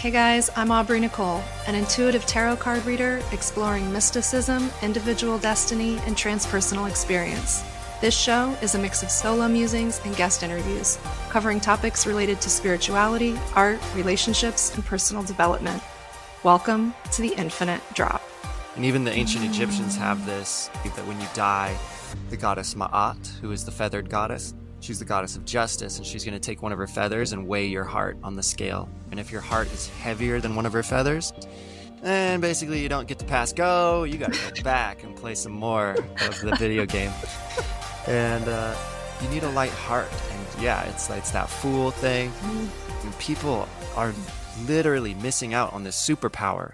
Hey guys, I'm Aubrey Nicole, an intuitive tarot card reader exploring mysticism, individual destiny, and transpersonal experience. This show is a mix of solo musings and guest interviews, covering topics related to spirituality, art, relationships, and personal development. Welcome to the Infinite Drop. And even the ancient Egyptians have this, that when you die, the goddess Ma'at, who is the feathered goddess, she's the goddess of justice, and she's going to take one of her feathers and weigh your heart on the scale. And if your heart is heavier than one of her feathers, then basically you don't get to pass go. You got to go back and play some more of the video game. And you need a light heart. And yeah, it's that fool thing. And people are literally missing out on this superpower.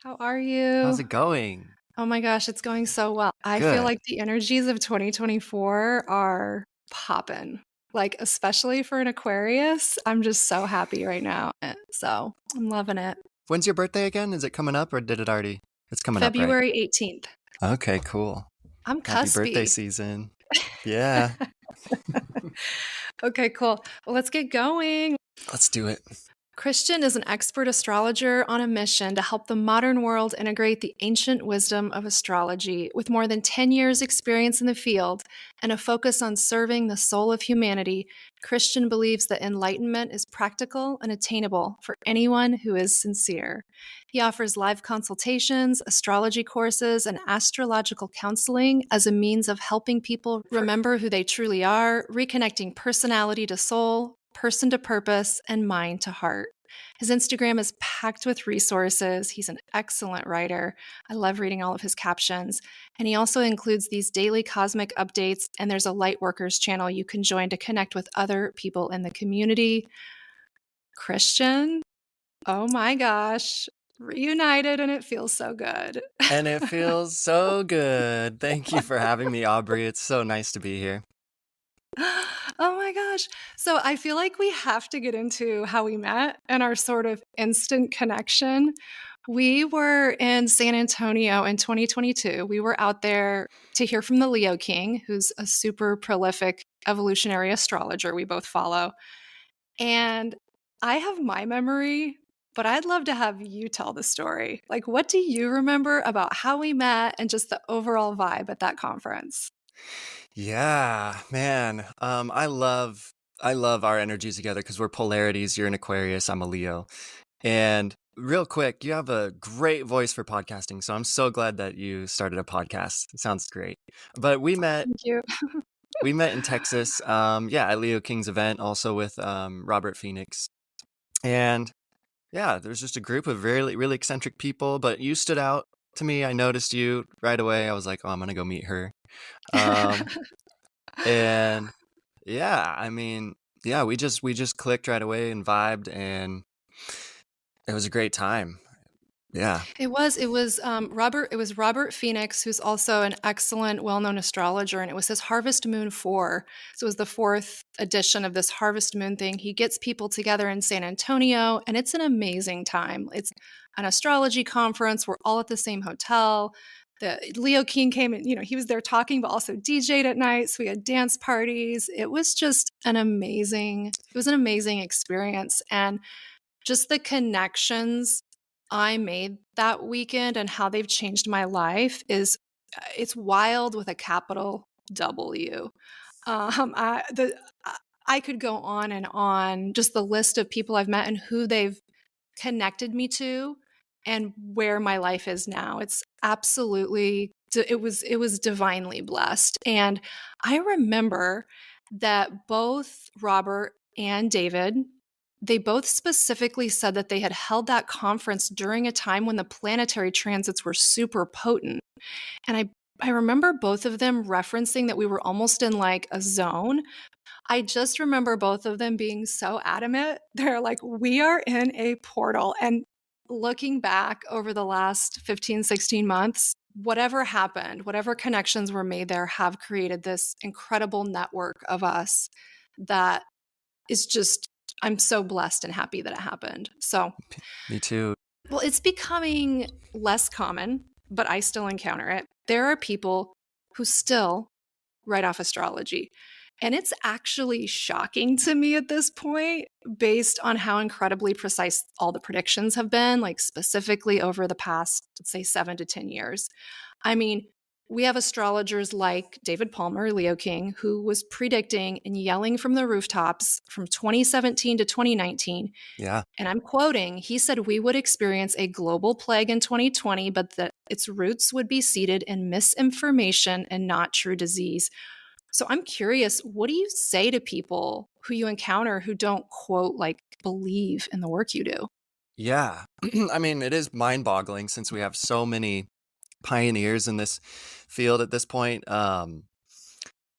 How are you? How's it going? Oh my gosh, it's going so well. I feel like the energies of 2024 are popping. Like, especially for an Aquarius, I'm just so happy right now. So I'm loving it. When's your birthday again? Is it coming up or did it already? It's coming up, right? February 18th. Okay, cool. I'm cuspy. Happy birthday season. Yeah. Okay, cool. Well, let's get going. Let's do it. Christian is an expert astrologer on a mission to help the modern world integrate the ancient wisdom of astrology. With more than 10 years' experience in the field and a focus on serving the soul of humanity, Christian believes that enlightenment is practical and attainable for anyone who is sincere. He offers live consultations, astrology courses, and astrological counseling as a means of helping people remember who they truly are, reconnecting personality to soul, person to purpose, and mind to heart. His Instagram is packed with resources. He's an excellent writer. I love reading all of his captions. And he also includes these daily cosmic updates, and there's a Lightworkers channel you can join to connect with other people in the community. Christian, oh my gosh, reunited, and it feels so good. And it feels so good. Thank you for having me, Aubrey. It's so nice to be here. Oh my gosh. So I feel like we have to get into how we met and our sort of instant connection. We were in San Antonio in 2022. We were out there to hear from the Leo King, who's a super prolific evolutionary astrologer we both follow. And I have my memory, but I'd love to have you tell the story. Like, what do you remember about how we met and just the overall vibe at that conference? Yeah, man. I love our energies together because we're polarities. You're an Aquarius, I'm a Leo. And real quick, you have a great voice for podcasting, so I'm so glad that you started a podcast. It sounds great. But we met Thank you. we met in Texas, at Leo King's event, also with Robert Phoenix. And yeah, there's just a group of really, really eccentric people, but you stood out to me. I noticed you right away. I was like, oh, I'm gonna go meet her. And yeah, I mean, yeah, we just clicked right away and vibed, and it was a great time. Yeah. It was Robert Phoenix, who's also an excellent, well-known astrologer, and it was his Harvest Moon 4. So it was the fourth edition of this Harvest Moon thing. He gets people together in San Antonio, and it's an amazing time. It's an astrology conference. We're all at the same hotel. The Leo King came and, he was there talking, but also DJ'd at night. So we had dance parties. It was an amazing experience. And just the connections I made that weekend and how they've changed my life it's wild with a capital W. I could go on and on, just the list of people I've met and who they've connected me to and where my life is now. It's absolutely, it was divinely blessed. And I remember that both Robert and David, they both specifically said that they had held that conference during a time when the planetary transits were super potent. And I remember both of them referencing that we were almost in like a zone. I just remember both of them being so adamant. They're like, we are in a portal. And looking back over the last 15, 16 months, whatever happened, whatever connections were made there have created this incredible network of us that is just, I'm so blessed and happy that it happened. So, me too. Well, it's becoming less common, but I still encounter it. There are people who still write off astrology. And it's actually shocking to me at this point, based on how incredibly precise all the predictions have been, like specifically over the past, let's say, 7 to 10 years. I mean, we have astrologers like David Palmer, Leo King, who was predicting and yelling from the rooftops from 2017 to 2019. Yeah. And I'm quoting, he said we would experience a global plague in 2020, but that its roots would be seated in misinformation and not true disease. So I'm curious, what do you say to people who you encounter who don't, quote, like believe in the work you do? Yeah. I mean, it is mind-boggling since we have so many pioneers in this field at this point.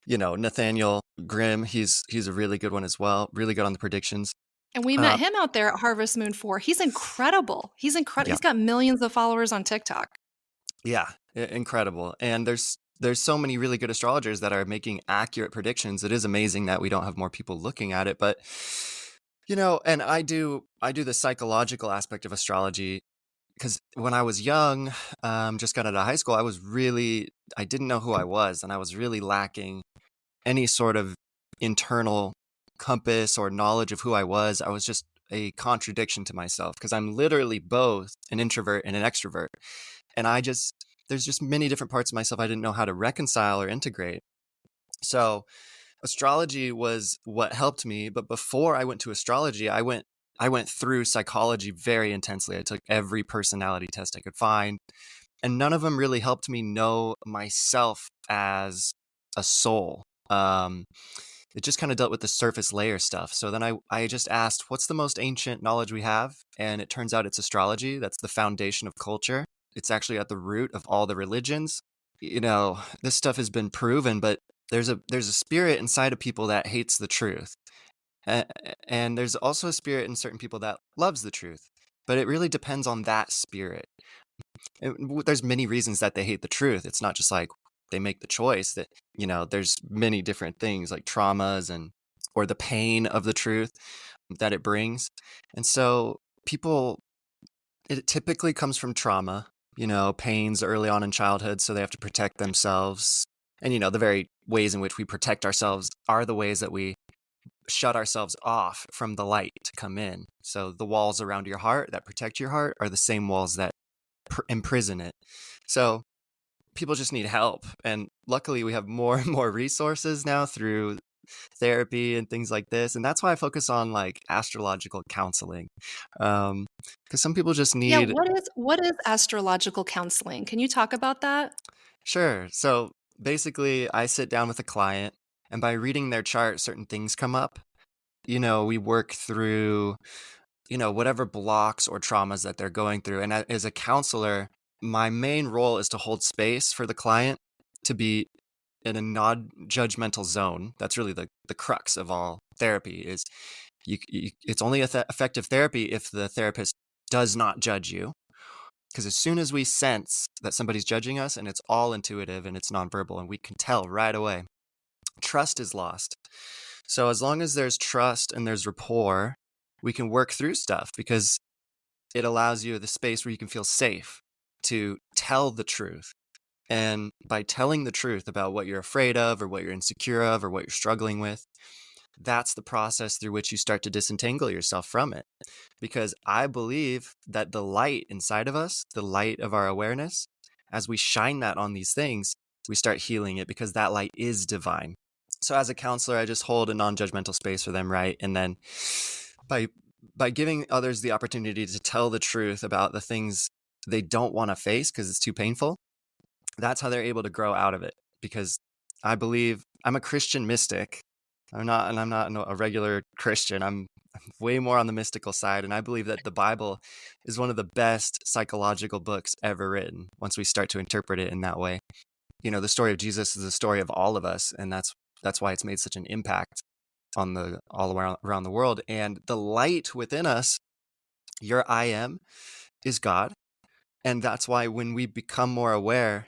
Nathaniel Grimm, he's a really good one as well. Really good on the predictions. And we met Uh, him out there at Harvest Moon 4. He's incredible. He's incredible. yeah, He's got millions of followers on TikTok. yeah, incredible. And there's so many really good astrologers that are making accurate predictions. It is amazing that we don't have more people looking at it, but and I do the psychological aspect of astrology because when I was young, just got out of high school, I didn't know who I was, and I was really lacking any sort of internal compass or knowledge of who I was. I was just a contradiction to myself because I'm literally both an introvert and an extrovert. And there's just many different parts of myself I didn't know how to reconcile or integrate. So astrology was what helped me. But before I went to astrology, I went through psychology very intensely. I took every personality test I could find, and none of them really helped me know myself as a soul. It just kind of dealt with the surface layer stuff. So then I just asked, what's the most ancient knowledge we have? And it turns out it's astrology. That's the foundation of culture. It's actually at the root of all the religions. This stuff has been proven, but there's a spirit inside of people that hates the truth. A- And there's also a spirit in certain people that loves the truth. But it really depends on that spirit. There's many reasons that they hate the truth. It's not just like they make the choice that, there's many different things like traumas or the pain of the truth that it brings. And so it typically comes from trauma, pains early on in childhood. So they have to protect themselves. And, the very ways in which we protect ourselves are the ways that we shut ourselves off from the light to come in. So the walls around your heart that protect your heart are the same walls that imprison it. So people just need help. And luckily, we have more and more resources now through therapy and things like this. And that's why I focus on like astrological counseling. Because some people just Yeah, need, what is astrological counseling? Can you talk about that? sure. So basically, I sit down with a client, and by reading their chart, certain things come up. We work through whatever blocks or traumas that they're going through. And as a counselor, my main role is to hold space for the client to be in a non-judgmental zone. That's really the crux of all therapy is it's only effective therapy if the therapist does not judge you. Because as soon as we sense that somebody's judging us and it's all intuitive and it's nonverbal and we can tell right away, trust is lost. So as long as there's trust and there's rapport, we can work through stuff because it allows you the space where you can feel safe to tell the truth. And by telling the truth about what you're afraid of or what you're insecure of or what you're struggling with, that's the process through which you start to disentangle yourself from it. Because I believe that the light inside of us, the light of our awareness, as we shine that on these things, we start healing it because that light is divine. So as a counselor, I just hold a non-judgmental space for them, right? And then by giving others the opportunity to tell the truth about the things they don't want to face because it's too painful, that's how they're able to grow out of it. Because I believe I'm a Christian mystic. I'm not a regular Christian. I'm way more on the mystical side. And I believe that the Bible is one of the best psychological books ever written once we start to interpret it in that way. The story of Jesus is the story of all of us. And that's why it's made such an impact on the all around the world. And the light within us, your I am, is God. And that's why when we become more aware,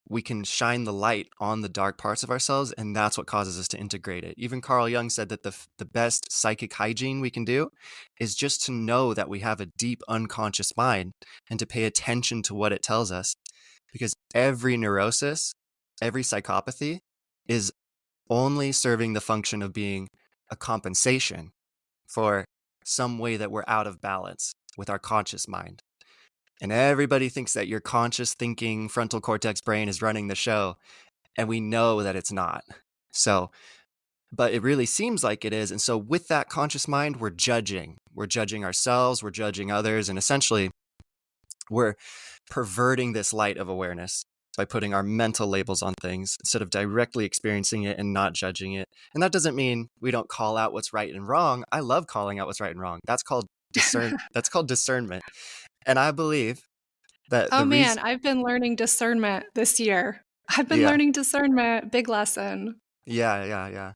we can shine the light on the dark parts of ourselves, and that's what causes us to integrate it. Even Carl Jung said that the best psychic hygiene we can do is just to know that we have a deep unconscious mind and to pay attention to what it tells us. Because every neurosis, every psychopathy is only serving the function of being a compensation for some way that we're out of balance with our conscious mind. And everybody thinks that your conscious thinking frontal cortex brain is running the show, and we know that it's not. So, but it really seems like it is. And so with that conscious mind, we're judging. We're judging ourselves, we're judging others, and essentially we're perverting this light of awareness by putting our mental labels on things instead of directly experiencing it and not judging it. And that doesn't mean we don't call out what's right and wrong. I love calling out what's right and wrong. That's called discernment. And I believe that Oh the man, reason, I've been learning discernment this year. I've been yeah, learning discernment, big lesson. yeah.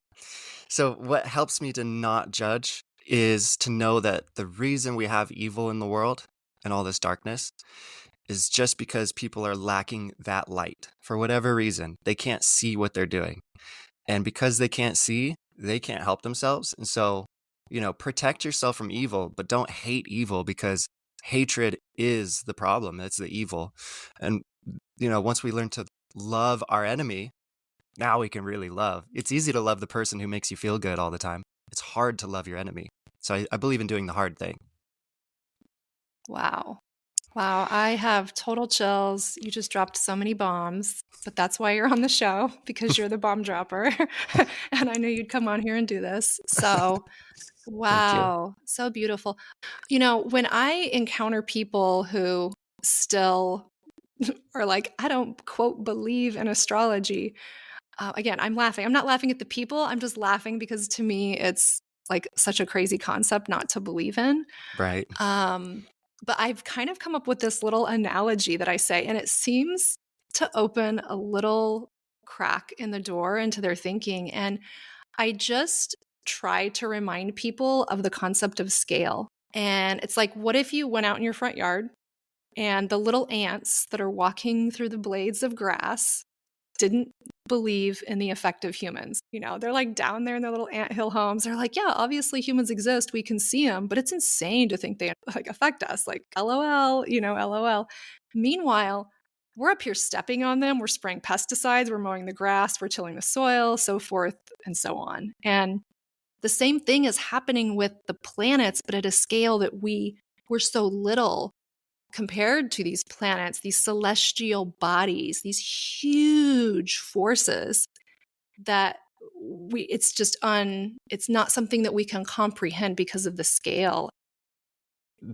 So what helps me to not judge is to know that the reason we have evil in the world and all this darkness is just because people are lacking that light for whatever reason. They can't see what they're doing. And because they can't see, they can't help themselves. And so, protect yourself from evil, but don't hate evil, because hatred is the problem. It's the evil. And, once we learn to love our enemy, now we can really love. It's easy to love the person who makes you feel good all the time. It's hard to love your enemy. So I believe in doing the hard thing. Wow. Wow, I have total chills. You just dropped so many bombs, but that's why you're on the show, because you're the bomb dropper. And I knew you'd come on here and do this. So, Thank you. wow, so beautiful. When I encounter people who still are like, I don't quote believe in astrology, again, I'm laughing. I'm not laughing at the people. I'm just laughing because to me, it's like such a crazy concept not to believe in. Right. Um, but I've kind of come up with this little analogy that I say, and it seems to open a little crack in the door into their thinking. And I just try to remind people of the concept of scale. And it's like, what if you went out in your front yard and the little ants that are walking through the blades of grass didn't believe in the effect of humans? They're like down there in their little anthill homes. They're like, yeah, obviously humans exist. We can see them, but it's insane to think they like affect us. Like, LOL, LOL. Meanwhile, we're up here stepping on them. We're spraying pesticides. We're mowing the grass. We're tilling the soil, so forth and so on. And the same thing is happening with the planets, but at a scale that we're so little compared to these planets, these celestial bodies, these huge forces that it's not something that we can comprehend because of the scale.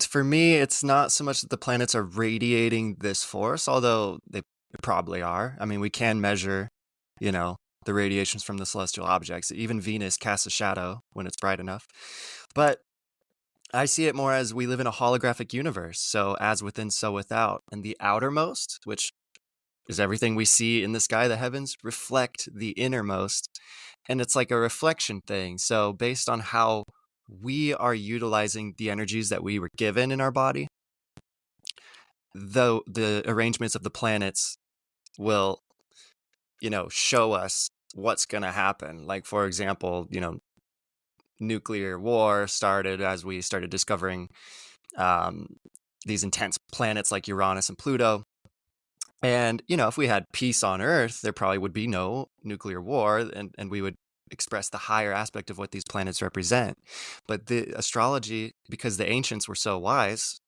For me, it's not so much that the planets are radiating this force, although they probably are. I mean, we can measure, the radiations from the celestial objects. Even Venus casts a shadow when it's bright enough. But I see it more as we live in a holographic universe. So as within, so without. And the outermost, which is everything we see in the sky, the heavens, reflect the innermost. And it's like a reflection thing. So based on how we are utilizing the energies that we were given in our body, though the arrangements of the planets will, show us what's going to happen. Like, for example, nuclear war started as we started discovering these intense planets like Uranus and Pluto. And, if we had peace on Earth, there probably would be no nuclear war, and we would express the higher aspect of what these planets represent. But the astrology, because the ancients were so wise,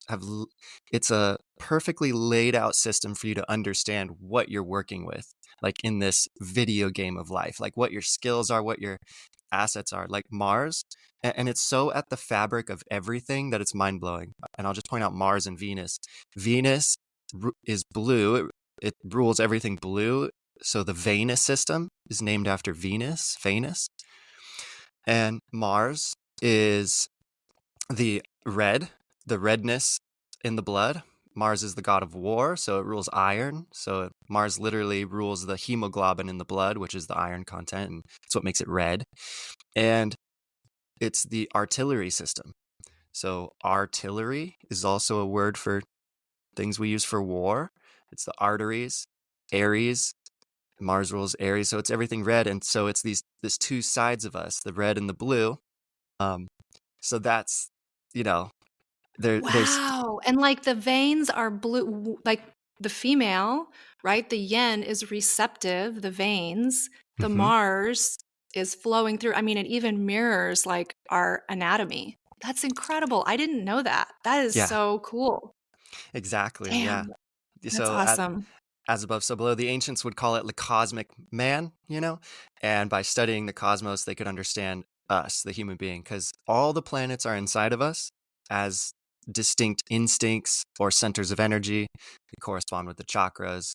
it's a perfectly laid out system for you to understand what you're working with, like in this video game of life, like what your skills are, what your assets are, like Mars. And it's so at the fabric of everything that it's mind-blowing. And I'll just point out Mars and Venus. Venus is blue. It rules everything blue. So the Venus system is named after Venus. And Mars is the redness in the blood. Mars is the god of war, so it rules iron. So Mars literally rules the hemoglobin in the blood, which is the iron content, and it's what makes it red. And it's the artillery system. So artillery is also a word for things we use for war. It's the arteries, Aries. Mars rules Aries, so it's everything red, and so it's these two sides of us, the red and the blue. So that's, there's Wow. And like the veins are blue, like the female, right? The yin is receptive, the veins, the Mhm. Mars is flowing through. I mean, it even mirrors like our anatomy. That's incredible. I didn't know that. That is Yeah, so cool. exactly. Yeah. Damn, that's So awesome. as above, so below. The ancients would call it the cosmic man, and by studying the cosmos, they could understand us, the human being, because all the planets are inside of us as distinct instincts or centers of energy. They correspond with the chakras.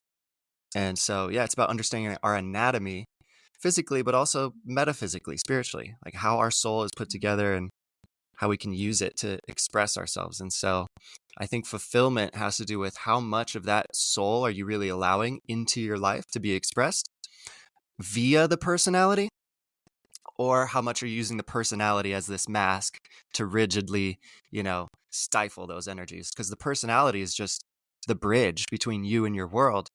And so, yeah, it's about understanding our anatomy physically, but also metaphysically, spiritually, like how our soul is put together and how we can use it to express ourselves. And so I think fulfillment has to do with how much of that soul are you really allowing into your life to be expressed via the personality, or how much are you using the personality as this mask to rigidly, stifle those energies? Because the personality is just the bridge between you and your world.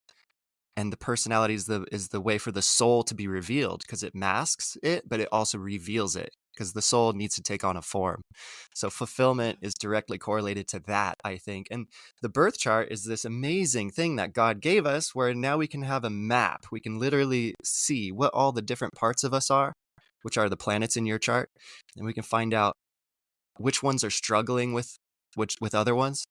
And the personality is the way for the soul to be revealed, because it masks it, but it also reveals it, because the soul needs to take on a form. So fulfillment is directly correlated to that, I think. And the birth chart is this amazing thing that God gave us, where now we can have a map. We can literally see what all the different parts of us are, which are the planets in your chart, and we can find out which ones are struggling with other ones.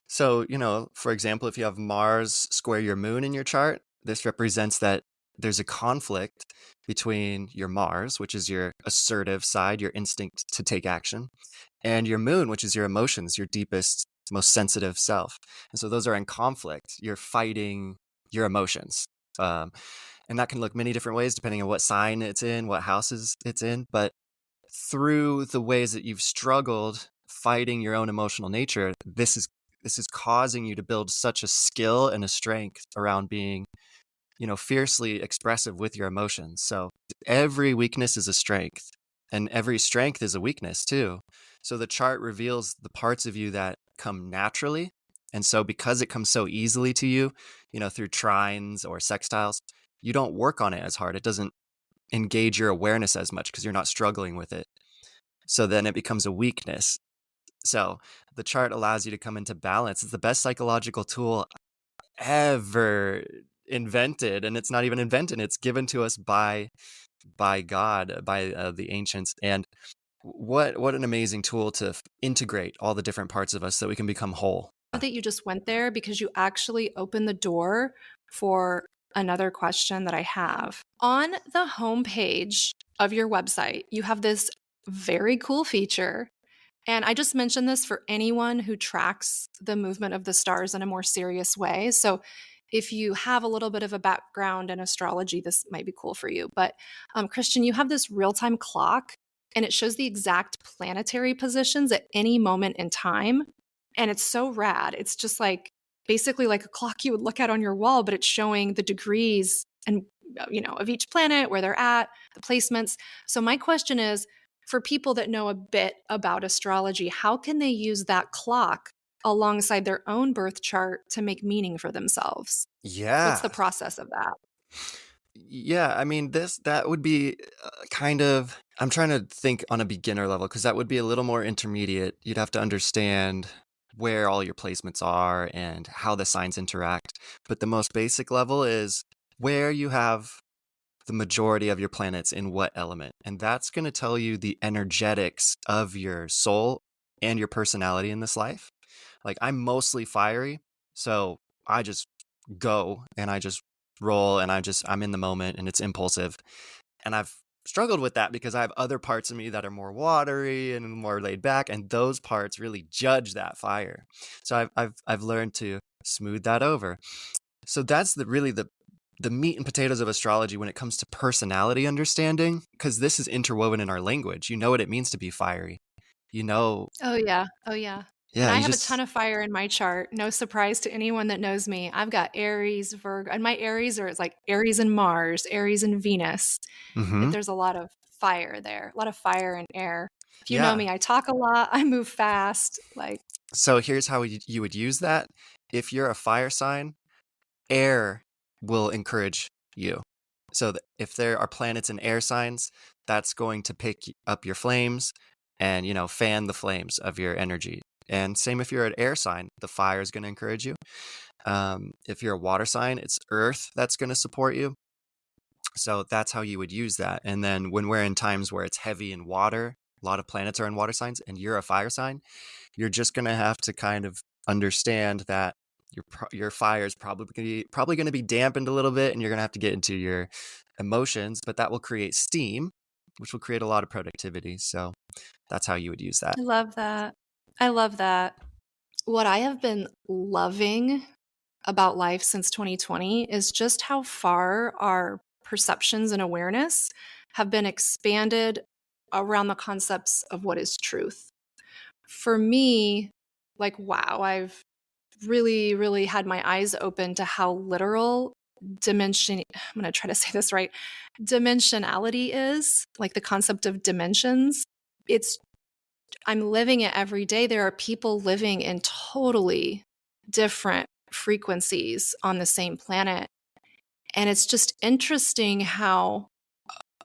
So, for example, if you have Mars square your moon in your chart, this represents that there's a conflict between your Mars, which is your assertive side, your instinct to take action, and your moon, which is your emotions, your deepest, most sensitive self. And so those are in conflict. You're fighting your emotions. Um, and that can look many different ways depending on what sign it's in, what houses it's in. But through the ways that you've struggled fighting your own emotional nature, this is causing you to build such a skill and a strength around being, fiercely expressive with your emotions. So every weakness is a strength, and every strength is a weakness too. So the chart reveals the parts of you that come naturally. And so because it comes so easily to you, through trines or sextiles, you don't work on it as hard. It doesn't engage your awareness as much because you're not struggling with it. So then it becomes a weakness. So the chart allows you to come into balance. It's the best psychological tool ever invented, and it's not even invented. It's given to us by God, by the ancients. And what an amazing tool to integrate all the different parts of us so that we can become whole. That you just went there because you actually opened the door for another question that I have. On the homepage of your website, you have this very cool feature. And I just mentioned this for anyone who tracks the movement of the stars in a more serious way. So if you have a little bit of a background in astrology, this might be cool for you. But Christian, you have this real time clock and it shows the exact planetary positions at any moment in time. And it's so rad. It's just like basically like a clock you would look at on your wall, but it's showing the degrees and of each planet, where they're at, the placements. So my question is, for people that know a bit about astrology, how can they use that clock alongside their own birth chart to make meaning for themselves? What's Yeah. the process of that? Yeah, I mean, that would be kind of, I'm trying to think on a beginner level, because that would be a little more intermediate. You'd have to understand where all your placements are and how the signs interact. But the most basic level is where you have the majority of your planets in what element. And that's going to tell you the energetics of your soul and your personality in this life. Like, I'm mostly fiery, so I just go and I just roll and I'm in the moment and it's impulsive. And I've struggled with that because I have other parts of me that are more watery and more laid back, and those parts really judge that fire. So I've learned to smooth that over. So that's really the meat and potatoes of astrology when it comes to personality understanding, because this is interwoven in our language. You know what it means to be fiery. You know, Oh, yeah. Oh, yeah. And yeah, I you have a ton just, of fire in my chart. No surprise to anyone that knows me. I've got Aries, Virgo, and my Aries are it's like Aries and Mars, Aries and Venus. mm-hmm. There's a lot of fire there, a lot of fire and air. If you know Yeah. me, I talk a lot, I move fast. Like, So here's how you would use that. If you're a fire sign, air will encourage you. So if there are planets in air signs, that's going to pick up your flames and, fan the flames of your energy. And same if you're an air sign, the fire is going to encourage you. If you're a water sign, it's earth that's going to support you. So that's how you would use that. And then when we're in times where it's heavy in water, a lot of planets are in water signs, and you're a fire sign, you're just going to have to kind of understand that your fire is probably going to be dampened a little bit, and you're going to have to get into your emotions, but that will create steam, which will create a lot of productivity. So that's how you would use that. I love that. I love that. What I have been loving about life since 2020 is just how far our perceptions and awareness have been expanded around the concepts of what is truth. For me, like, wow, I've really, really had my eyes open to how literal I'm going to try to say this right, dimensionality is, like the concept of dimensions. It's I'm living it every day. There are people living in totally different frequencies on the same planet. And it's just interesting how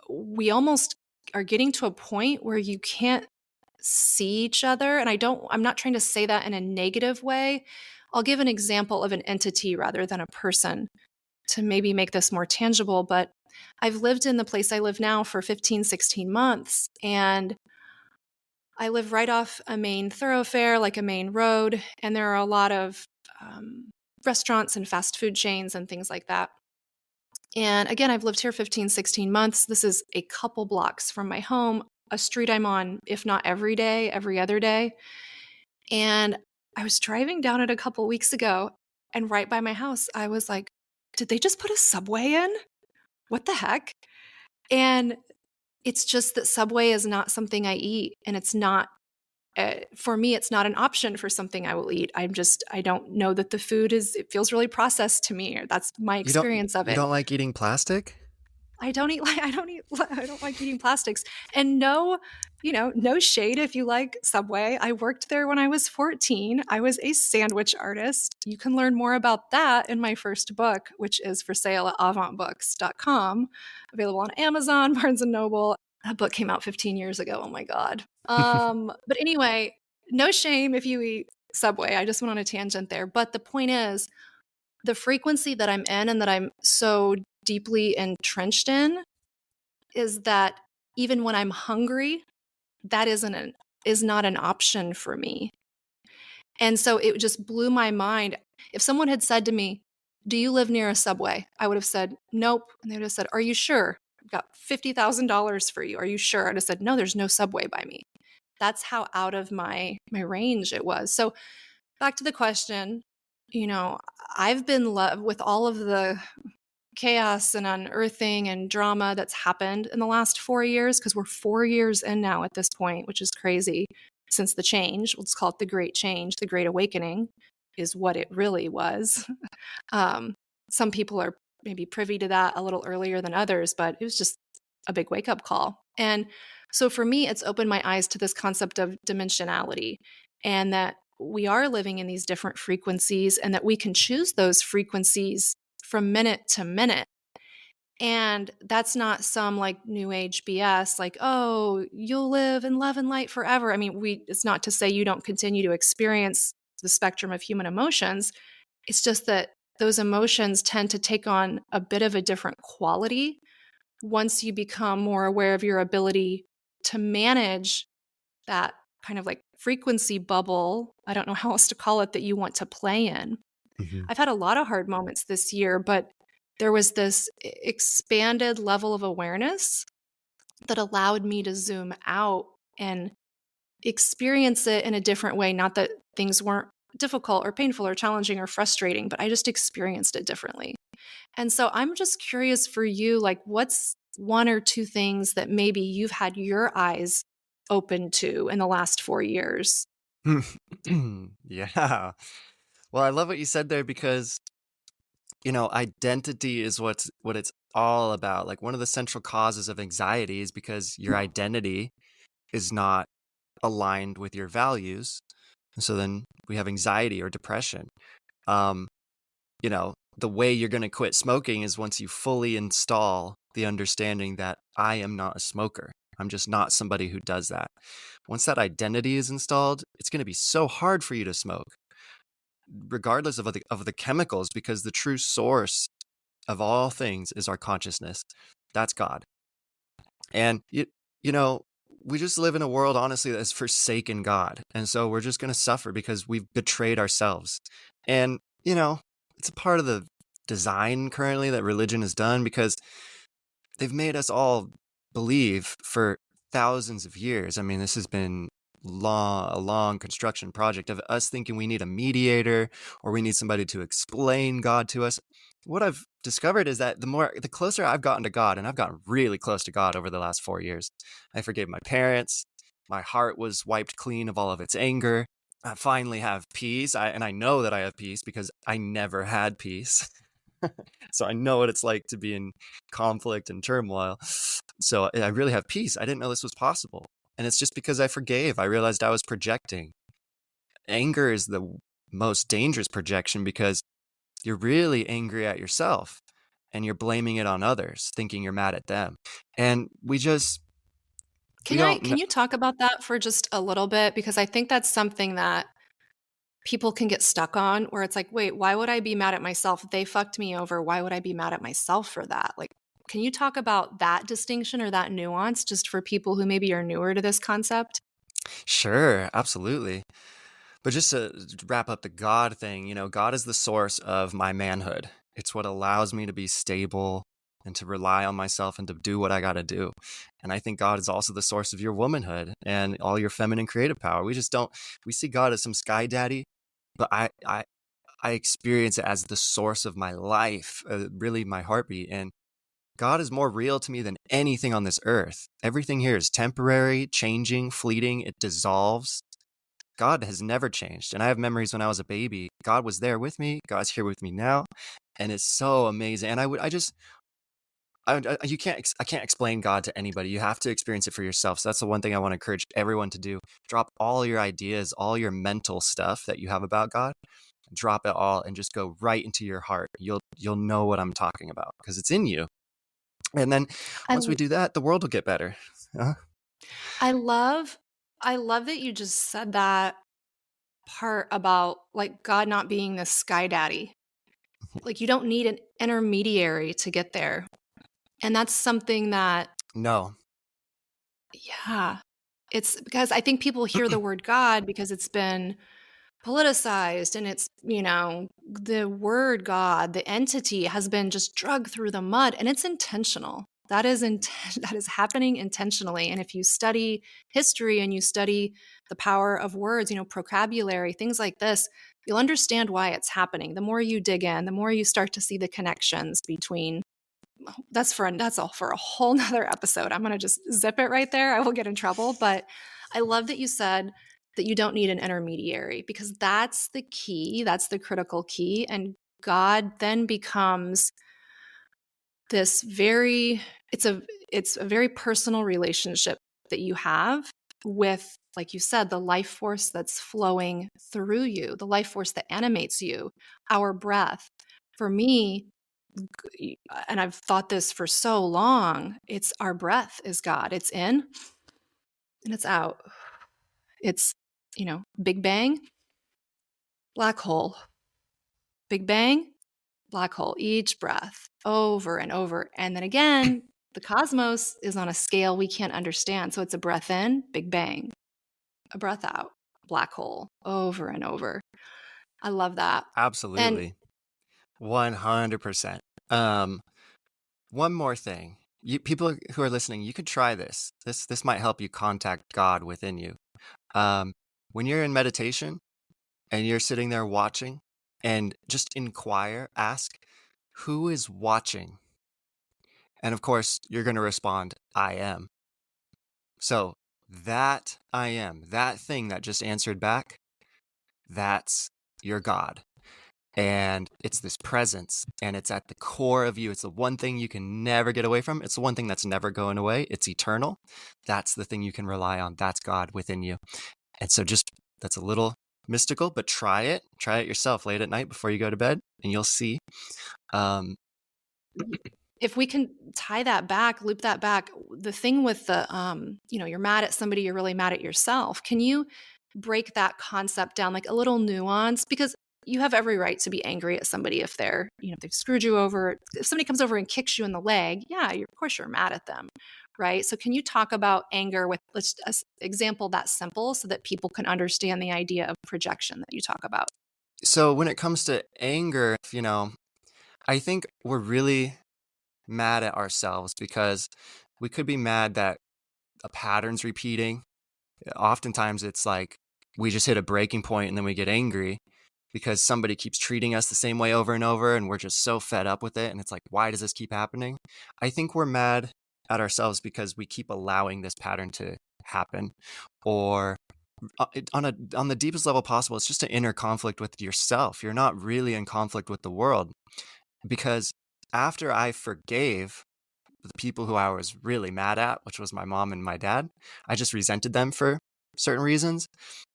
we almost are getting to a point where you can't see each other. And I'm not trying to say that in a negative way. I'll give an example of an entity rather than a person to maybe make this more tangible. But I've lived in the place I live now for 15, 16 months. And I live right off a main thoroughfare, like a main road, and there are a lot of restaurants and fast food chains and things like that. And again, I've lived here 15, 16 months. This is a couple blocks from my home, a street I'm on, if not every day, every other day. And I was driving down it a couple weeks ago, and right by my house, I was like, did they just put a Subway in? What the heck? And it's just that Subway is not something I eat, and it's not for me, it's not an option for something I will eat. I don't know that the food it feels really processed to me, or that's my You don't experience of you it. don't like eating plastic? I don't like eating plastics. And no, no shade if you like Subway. I worked there when I was 14. I was a sandwich artist. You can learn more about that in my first book, which is for sale at avantbooks.com, available on Amazon, Barnes and Noble. That book came out 15 years ago. Oh my God. But anyway, no shame if you eat Subway. I just went on a tangent there. But the point is, the frequency that I'm in and that I'm so deeply entrenched in is that even when I'm hungry, that is not an option for me. And so it just blew my mind. If someone had said to me, "Do you live near a Subway?" I would have said, "Nope." And they would have said, "Are you sure? I've got $50,000 for you. Are you sure?" I'd have said, "No, there's no Subway by me." That's how out of my range it was. So back to the question, I've been with all of the chaos and unearthing and drama that's happened in the last 4 years, because we're 4 years in now at this point, which is crazy, since the change. Let's call it the Great Change. The Great Awakening is what it really was. Some people are maybe privy to that a little earlier than others, but it was just a big wake-up call. And so for me, it's opened my eyes to this concept of dimensionality, and that we are living in these different frequencies, and that we can choose those frequencies from minute to minute. And that's not some like new age BS, like, oh, you'll live in love and light forever. I mean, it's not to say you don't continue to experience the spectrum of human emotions. It's just that those emotions tend to take on a bit of a different quality once you become more aware of your ability to manage that kind of like frequency bubble. I don't know how else to call it, that you want to play in. Mhm. I've had a lot of hard moments this year, but there was this expanded level of awareness that allowed me to zoom out and experience it in a different way. Not that things weren't difficult or painful or challenging or frustrating, but I just experienced it differently. And so I'm just curious for you, like, what's one or two things that maybe you've had your eyes open to in the last 4 years? Yeah. Well, I love what you said there because, identity is what it's all about. Like one of the central causes of anxiety is because your identity is not aligned with your values. And so then we have anxiety or depression. Um, the way you're going to quit smoking is once you fully install the understanding that I am not a smoker. I'm just not somebody who does that. Once that identity is installed, it's going to be so hard for you to smoke, regardless of the chemicals, because the true source of all things is our consciousness. That's God. And you know, we just live in a world, honestly, that has forsaken God. And so we're just going to suffer because we've betrayed ourselves. And, it's a part of the design currently that religion has done, because they've made us all believe for thousands of years. I mean, this has been a long construction project of us thinking we need a mediator, or we need somebody to explain God to us. What I've discovered is that the closer I've gotten to God, and I've gotten really close to God over the last 4 years, I forgave my parents. My heart was wiped clean of all of its anger. I finally have peace. And I know that I have peace because I never had peace. So I know what it's like to be in conflict and turmoil. So I really have peace. I didn't know this was possible. And it's just because I forgave. I realized I was projecting. Anger is the most dangerous projection, because you're really angry at yourself and you're blaming it on others, thinking you're mad at them. And we don't know. Can you talk about that for just a little bit? Because I think that's something that people can get stuck on, where it's like, wait, why would I be mad at myself? They fucked me over. Why would I be mad at myself for that? Like, can you talk about that distinction or that nuance just for people who maybe are newer to this concept? Sure, absolutely. But just to wrap up the God thing, God is the source of my manhood. It's what allows me to be stable and to rely on myself and to do what I got to do. And I think God is also the source of your womanhood and all your feminine creative power. We see God as some sky daddy, but I experience it as the source of my life, really my heartbeat. And God is more real to me than anything on this earth. Everything here is temporary, changing, fleeting. It dissolves. God has never changed. And I have memories when I was a baby. God was there with me. God's here with me now. And it's so amazing. And I can't explain God to anybody. You have to experience it for yourself. So that's the one thing I want to encourage everyone to do. Drop all your ideas, all your mental stuff that you have about God. Drop it all and just go right into your heart. You'll know what I'm talking about, because it's in you. And then I, once we do that, the world will get better. Uh, I love I love that you just said that part about like God not being this sky daddy. Like you don't need an intermediary to get there. And that's something that, no. yeah, it's because I think people hear the word God because it's been politicized, and it's, the word God, the entity has been just dragged through the mud, and it's intentional. That is happening intentionally. And if you study history and you study the power of words, vocabulary, things like this, you'll understand why it's happening. The more you dig in, the more you start to see the connections between. That's all for a whole nother episode. I'm going to just zip it right there. I will get in trouble. But I love that you said that you don't need an intermediary, because that's the key. That's the critical key. And God then becomes this it's a very personal relationship that you have with, like you said, the life force that's flowing through you, the life force that animates you, our breath. For me, and I've thought this for so long, it's our breath is God. It's in and it's out. It's, Big Bang, black hole, Big Bang, black hole, each breath over and over. And then again, the cosmos is on a scale we can't understand. So it's a breath in, Big Bang, a breath out, black hole, over and over. I love that. And Absolutely. 100%. One more thing. People who are listening, you could try this. This might help you contact God within you. When you're in meditation and you're sitting there watching, and just inquire, ask, who is watching? And of course, you're going to respond, I am. So that I am, that thing that just answered back, that's your God. And it's this presence, and it's at the core of you. It's the one thing you can never get away from. It's the one thing that's never going away. It's eternal. That's the thing you can rely on. That's God within you. And so that's a little mystical, but try it yourself late at night before you go to bed, and you'll see. if we can tie that back, loop that back, the thing with the, you're mad at somebody, you're really mad at yourself. Can you break that concept down, like a little nuance? Because you have every right to be angry at somebody if they're, if they've screwed you over. If somebody comes over and kicks you in the leg, yeah, of course you're mad at them, right? So can you talk about anger with, let's example that simple so that people can understand the idea of projection that you talk about? So when it comes to anger, I think we're really mad at ourselves because we could be mad that a pattern's repeating. Oftentimes it's like we just hit a breaking point and then we get angry because somebody keeps treating us the same way over and over and we're just so fed up with it. And it's like, why does this keep happening? I think we're mad at ourselves because we keep allowing this pattern to happen. Or on the deepest level possible, it's just an inner conflict with yourself. You're not really in conflict with the world, because after I forgave the people who I was really mad at, which was my mom and my dad, I just resented them for certain reasons.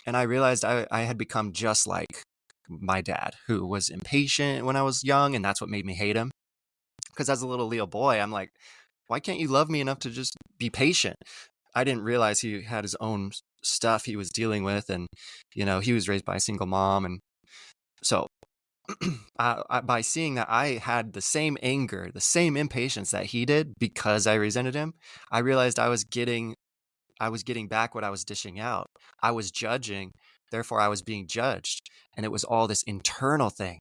And I realized I had become just like my dad, who was impatient when I was young, and that's what made me hate him. Because as a little Leo boy, I'm like, why can't you love me enough to just be patient? I didn't realize he had his own stuff he was dealing with, and he was raised by a single mom, and so by seeing that I had the same anger, the same impatience that he did because I resented him, I realized I was getting back what I was dishing out. I was judging, therefore I was being judged, and it was all this internal thing.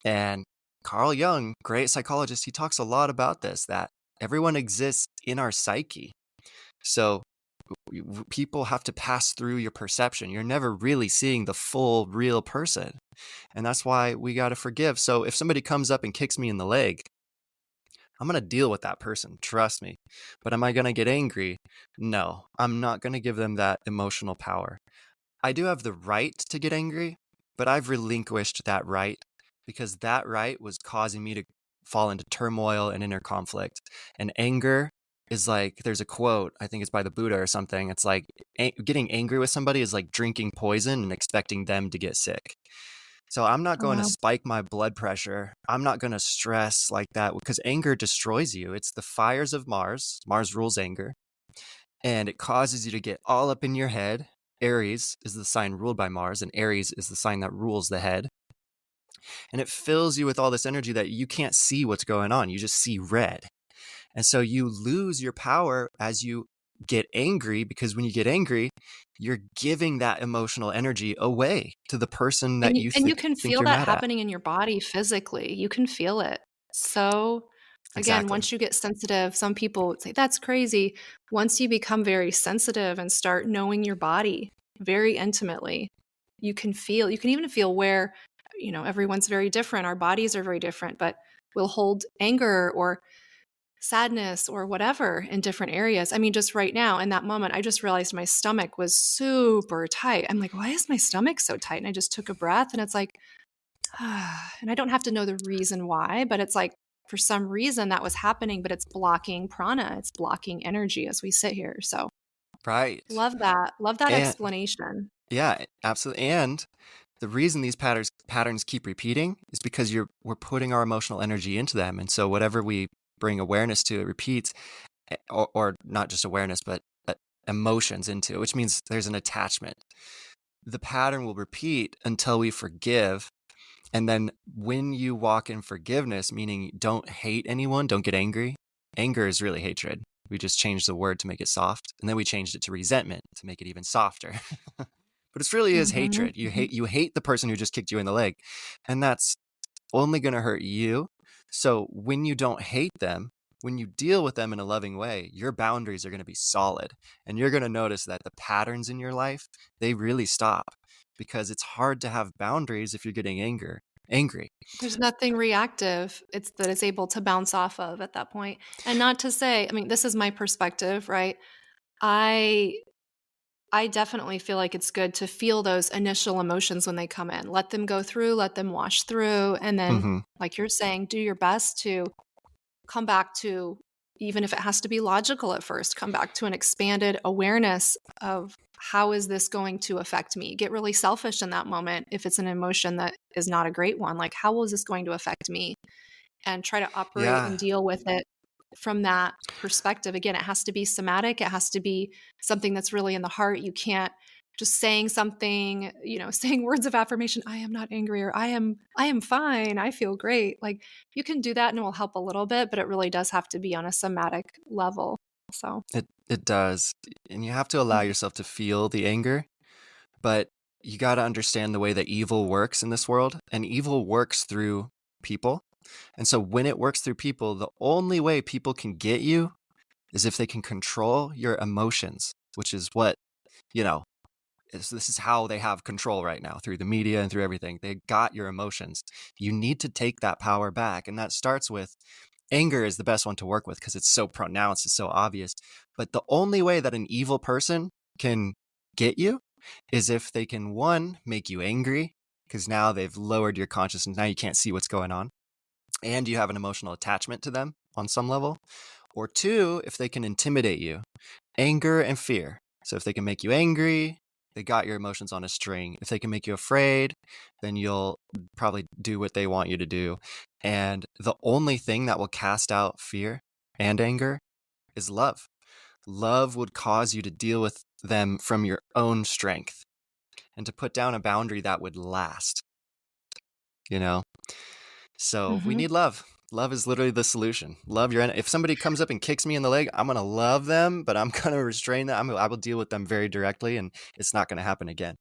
And Carl Jung, great psychologist, he talks a lot about this, that everyone exists in our psyche. So people have to pass through your perception. You're never really seeing the full, real person. And that's why we got to forgive. So if somebody comes up and kicks me in the leg, I'm going to deal with that person. Trust me. But am I going to get angry? No, I'm not going to give them that emotional power. I do have the right to get angry, but I've relinquished that right because that right was causing me to fall into turmoil and inner conflict. And anger is like, there's a quote, I think it's by the Buddha or something. It's like getting angry with somebody is like drinking poison and expecting them to get sick. So I'm not Oh, going to wow. spike my blood pressure. I'm not going to stress like that because anger destroys you. It's the fires of Mars. Mars rules anger, and it causes you to get all up in your head. Aries is the sign ruled by Mars, and Aries is the sign that rules the head. And it fills you with all this energy that you can't see what's going on. You just see red. And so you lose your power as you get angry, because when you get angry, you're giving that emotional energy away to the person that And you you can think feel you're that mad at. happening in your body physically. You can feel it. So, again, Exactly. once you get sensitive, some people would say, that's crazy. Once you become very sensitive and start knowing your body very intimately, you can even feel where, everyone's very different. Our bodies are very different, but we'll hold anger or sadness or whatever in different areas. I mean, just right now in that moment, I just realized my stomach was super tight. I'm like, why is my stomach so tight? And I just took a breath and it's like, and I don't have to know the reason why, but it's like for some reason that was happening, but it's blocking prana, it's blocking energy as we sit here. So Right. love that. Love that And explanation. yeah, absolutely. And the reason these patterns keep repeating is because we're putting our emotional energy into them. And so whatever we bring awareness to, it repeats, or not just awareness, but emotions into it, which means there's an attachment. The pattern will repeat until we forgive. And then when you walk in forgiveness, meaning don't hate anyone, don't get angry. Anger is really hatred. We just changed the word to make it soft, and then we changed it to resentment to make it even softer. But it really is Mhm, hatred. You mhm. hate the person who just kicked you in the leg, and that's only going to hurt you. So when you don't hate them, when you deal with them in a loving way, your boundaries are going to be solid, and you're going to notice that the patterns in your life, they really stop, because it's hard to have boundaries if you're getting angry. There's nothing reactive. It's that it's able to bounce off of at that point. And not to say, I mean, this is my perspective, right? I I definitely feel like it's good to feel those initial emotions when they come in. Let them go through, let them wash through, and then, Mm-hmm. like you're saying, do your best to come back to, even if it has to be logical at first, come back to an expanded awareness of how is this going to affect me? Get really selfish in that moment if it's an emotion that is not a great one. Like, how is this going to affect me? And try to operate and Yeah. deal with it from that perspective. Again, it has to be somatic. It has to be something that's really in the heart. You can't just saying something, saying words of affirmation, I am not angry, or I am fine, I feel great. Like, you can do that and it will help a little bit, but it really does have to be on a somatic level. So, It does. And you have to allow yourself to feel the anger, but you got to understand the way that evil works in this world, and evil works through people. And so when it works through people, the only way people can get you is if they can control your emotions, which is what, you know, this is how they have control right now, through the media and through everything. They got your emotions. You need to take that power back. And that starts with anger is the best one to work with because it's so pronounced, it's so obvious. But the only way that an evil person can get you is if they can, one, make you angry, because now they've lowered your consciousness. Now you can't see what's going on. And you have an emotional attachment to them on some level. Or two, if they can intimidate you, anger and fear. So if they can make you angry, they got your emotions on a string. If they can make you afraid, then you'll probably do what they want you to do. And the only thing that will cast out fear and anger is love. Love would cause you to deal with them from your own strength and to put down a boundary that would last, you know? So we need love. Love is literally the solution. Love your enemy. If somebody comes up and kicks me in the leg, I'm going to love them, but I'm going to restrain them. I will deal with them very directly, and it's not going to happen again.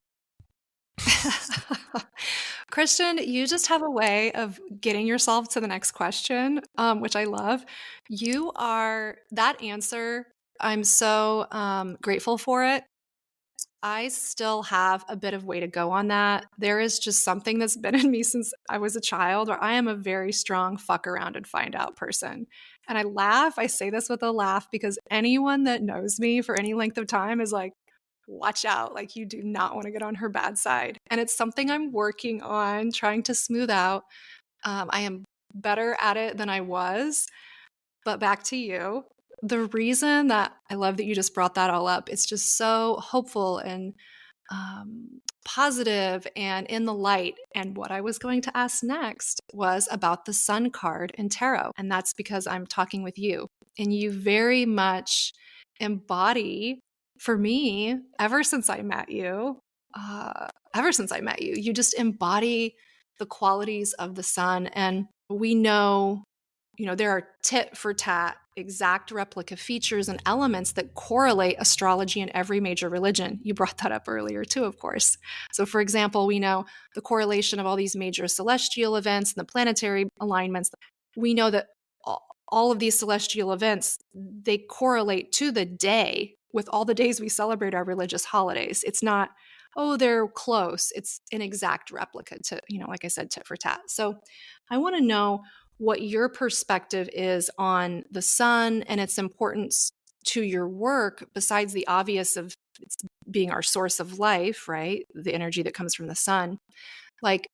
Christian, you just have a way of getting yourself to the next question, which I love. You are that answer. I'm so grateful for it. I still have a bit of way to go on that. There is just something that's been in me since I was a child, where I am a very strong fuck around and find out person. And I laugh. I say this with a laugh because anyone that knows me for any length of time is like, watch out. Like, you do not want to get on her bad side. And it's something I'm working on, trying to smooth out. I am better at it than I was. But back to you. The reason that I love that you just brought that all up, it's just so hopeful and positive and in the light. And what I was going to ask next was about the sun card in tarot. And that's because I'm talking with you, and you very much embody, for me, ever since I met you, you just embody the qualities of the sun. And we know, there are tit for tat, exact replica features and elements that correlate astrology in every major religion. You brought that up earlier too, of course. So for example, we know the correlation of all these major celestial events and the planetary alignments. We know that all of these celestial events, they correlate to the day with all the days we celebrate our religious holidays. It's not, oh, they're close. It's an exact replica to, like I said, tit for tat. So I want to know what your perspective is on the sun and its importance to your work, besides the obvious of it's being our source of life, right? The energy that comes from the sun. Like,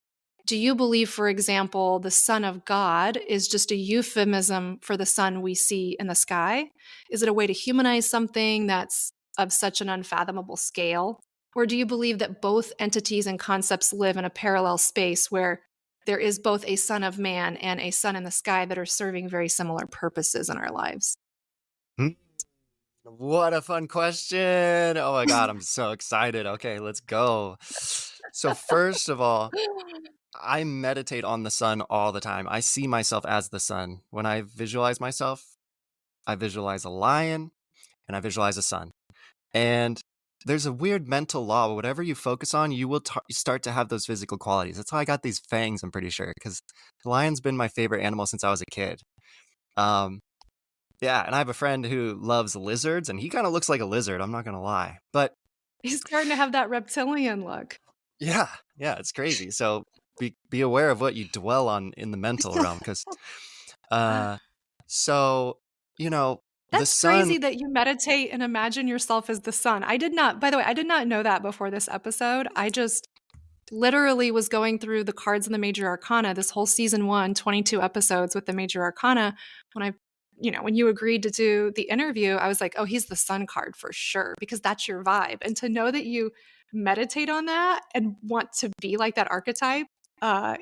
do you believe, for example, the Son of God is just a euphemism for the sun we see in the sky? Is it a way to humanize something that's of such an unfathomable scale? Or do you believe that both entities and concepts live in a parallel space where there is both a son of man and a sun in the sky that are serving very similar purposes in our lives? What a fun question. Oh my God, I'm so excited. Okay, let's go. So first of all, I meditate on the sun all the time. I see myself as the sun. When I visualize myself, I visualize a lion and I visualize a sun. And there's a weird mental law. Whatever you focus on, you will start to have those physical qualities. That's how I got these fangs, I'm pretty sure, because the lion's been my favorite animal since I was a kid. Yeah, and I have a friend who loves lizards, and he kind of looks like a lizard, I'm not going to lie. But he's starting to have that reptilian look. Yeah, it's crazy. So be aware of what you dwell on in the mental realm, because so the That's sun. crazy that you meditate and imagine yourself as the sun. By the way, I did not know that before this episode. I just literally was going through the cards in the major arcana, this whole season 1, 22 episodes with the major arcana. When you agreed to do the interview, I was like, oh, he's the sun card for sure, because that's your vibe. And to know that you meditate on that and want to be like that archetype,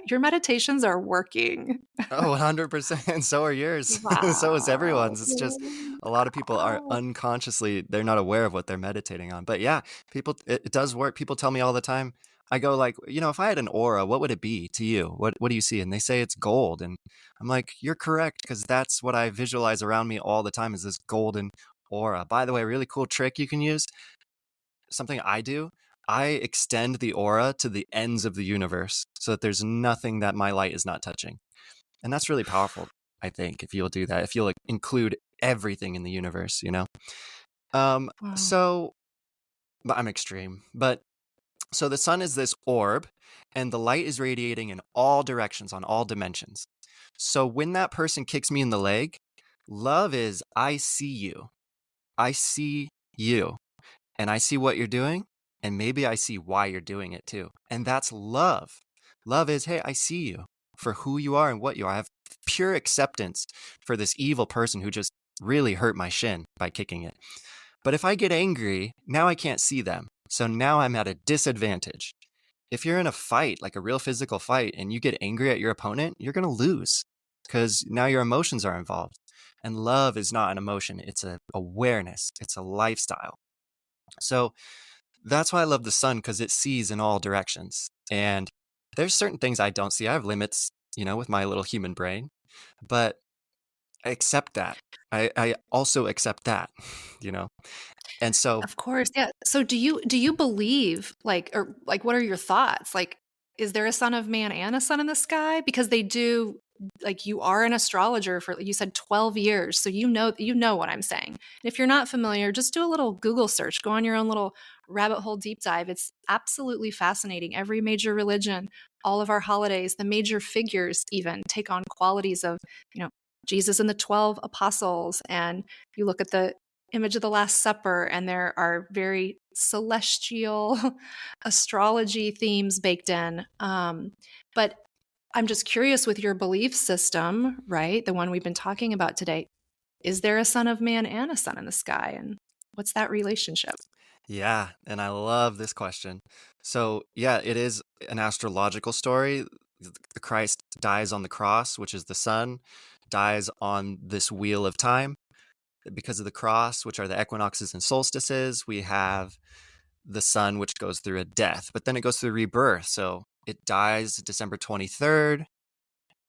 Your meditations are working. Oh, 100%. So are yours. So is Wow. everyone's. It's just a lot of people are Wow. unconsciously, they're not aware of what they're meditating on. But yeah, people, it does work. People tell me all the time. I go like, if I had an aura, what would it be to you? What do you see? And they say it's gold. And I'm like, you're correct, because that's what I visualize around me all the time is this golden aura. By the way, a really cool trick you can use, something I do, I extend the aura to the ends of the universe so that there's nothing that my light is not touching. And that's really powerful, I think, if you'll do that, if you'll like, include everything in the universe. Wow. So, but I'm extreme. But so the sun is this orb, and the light is radiating in all directions, on all dimensions. So when that person kicks me in the leg, love is I see you. I see you. And I see what you're doing, and maybe I see why you're doing it too. And that's love. Love is, hey, I see you for who you are and what you are. I have pure acceptance for this evil person who just really hurt my shin by kicking it. But if I get angry, now I can't see them. So now I'm at a disadvantage. If you're in a fight, like a real physical fight, and you get angry at your opponent, you're going to lose because now your emotions are involved. And love is not an emotion, it's an awareness, it's a lifestyle. So that's why I love the sun, because it sees in all directions. And there's certain things I don't see. I have limits, with my little human brain, but I accept that. I also accept that, you know? And so, Of course, yeah. So do you believe, or what are your thoughts? Like, is there a son of man and a sun in the sky? Because they do, like, you are an astrologer for, you said, 12 years, so you know what I'm saying. And if you're not familiar, just do a little Google search, go on your own little rabbit hole deep dive. It's absolutely fascinating. Every major religion, all of our holidays, the major figures even take on qualities of, you know, Jesus and the 12 apostles, and you look at the image of the Last Supper, and there are very celestial astrology themes baked in. But I'm just curious, with your belief system, right? The one we've been talking about today, is there a son of man and a sun in the sky? And what's that relationship? yeah, and I love this question. So, yeah, it is an astrological story. The Christ dies on the cross, which is the sun, dies on this wheel of time. Because of the cross, which are the equinoxes and solstices, we have the sun, which goes through a death, but then it goes through rebirth. So it dies December 23rd,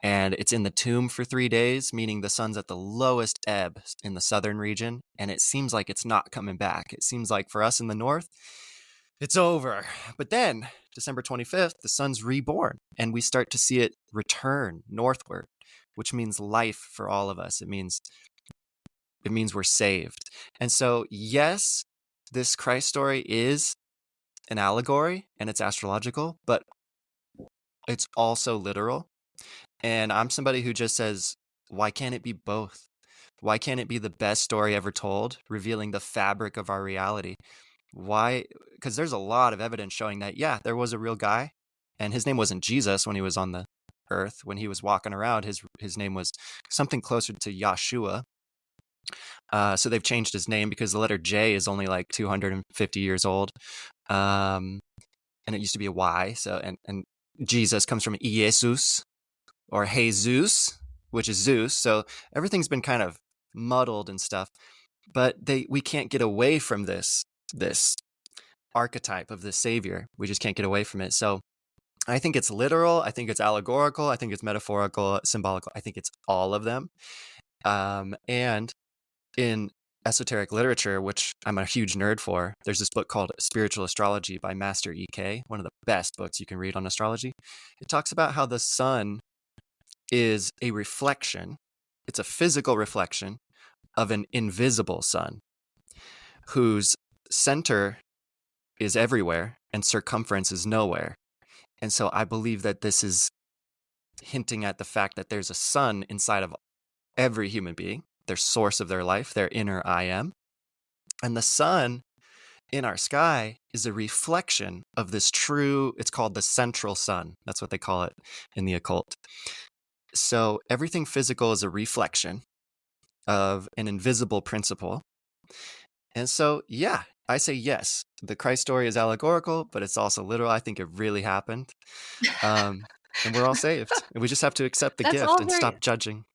and it's in the tomb for 3 days, meaning the sun's at the lowest ebb in the southern region, and it seems like it's not coming back. It seems like for us in the north, it's over. But then, December 25th, the sun's reborn, and we start to see it return northward, which means life for all of us. It means we're saved. And so, yes, this Christ story is an allegory and it's astrological, but it's also literal. And I'm somebody who just says, why can't it be both? Why can't it be the best story ever told, revealing the fabric of our reality? Why? Because there's a lot of evidence showing that, yeah, there was a real guy, and his name wasn't Jesus when he was on the earth. When he was walking around, his name was something closer to Yahshua. So they've changed his name because the letter J is only like 250 years old. And it used to be a Y. So, and Jesus comes from Jesus or Jesus, which is Zeus. So everything's been kind of muddled and stuff, but we can't get away from this archetype of the savior. We just can't get away from it. So I think it's literal. I think it's allegorical. I think it's metaphorical, symbolical. I think it's all of them. And in esoteric literature, which I'm a huge nerd for, there's this book called Spiritual Astrology by Master E.K., one of the best books you can read on astrology. It talks about how the sun is a reflection, it's a physical reflection of an invisible sun whose center is everywhere and circumference is nowhere. And so I believe that this is hinting at the fact that there's a sun inside of every human being, their source of their life, their inner I am. And the sun in our sky is a reflection of this true, it's called the central sun. That's what they call it in the occult. So everything physical is a reflection of an invisible principle. And so, yeah, I say yes. The Christ story is allegorical, but it's also literal. I think it really happened. And we're all saved. And we just have to accept the That's gift all and very stop judging.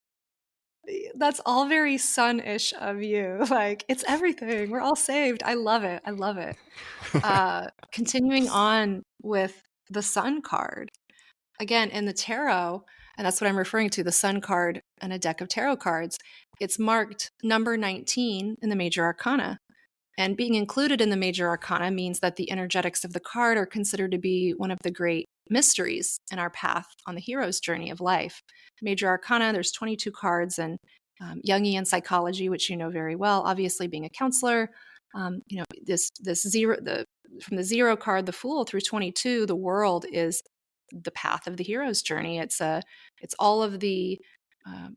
that's all very sun-ish of you. Like, it's everything. We're all saved. I love it. I love it. Continuing on with the sun card. Again, in the tarot, and that's what I'm referring to, the sun card and a deck of tarot cards, it's marked number 19 in the major arcana. And being included in the major arcana means that the energetics of the card are considered to be one of the great mysteries in our path on the hero's journey of life. Major arcana, there's 22 cards, and Jungian psychology, which you know very well, obviously being a counselor. This zero, from the zero card, the Fool, through 22, the world is the path of the hero's journey. It's all of the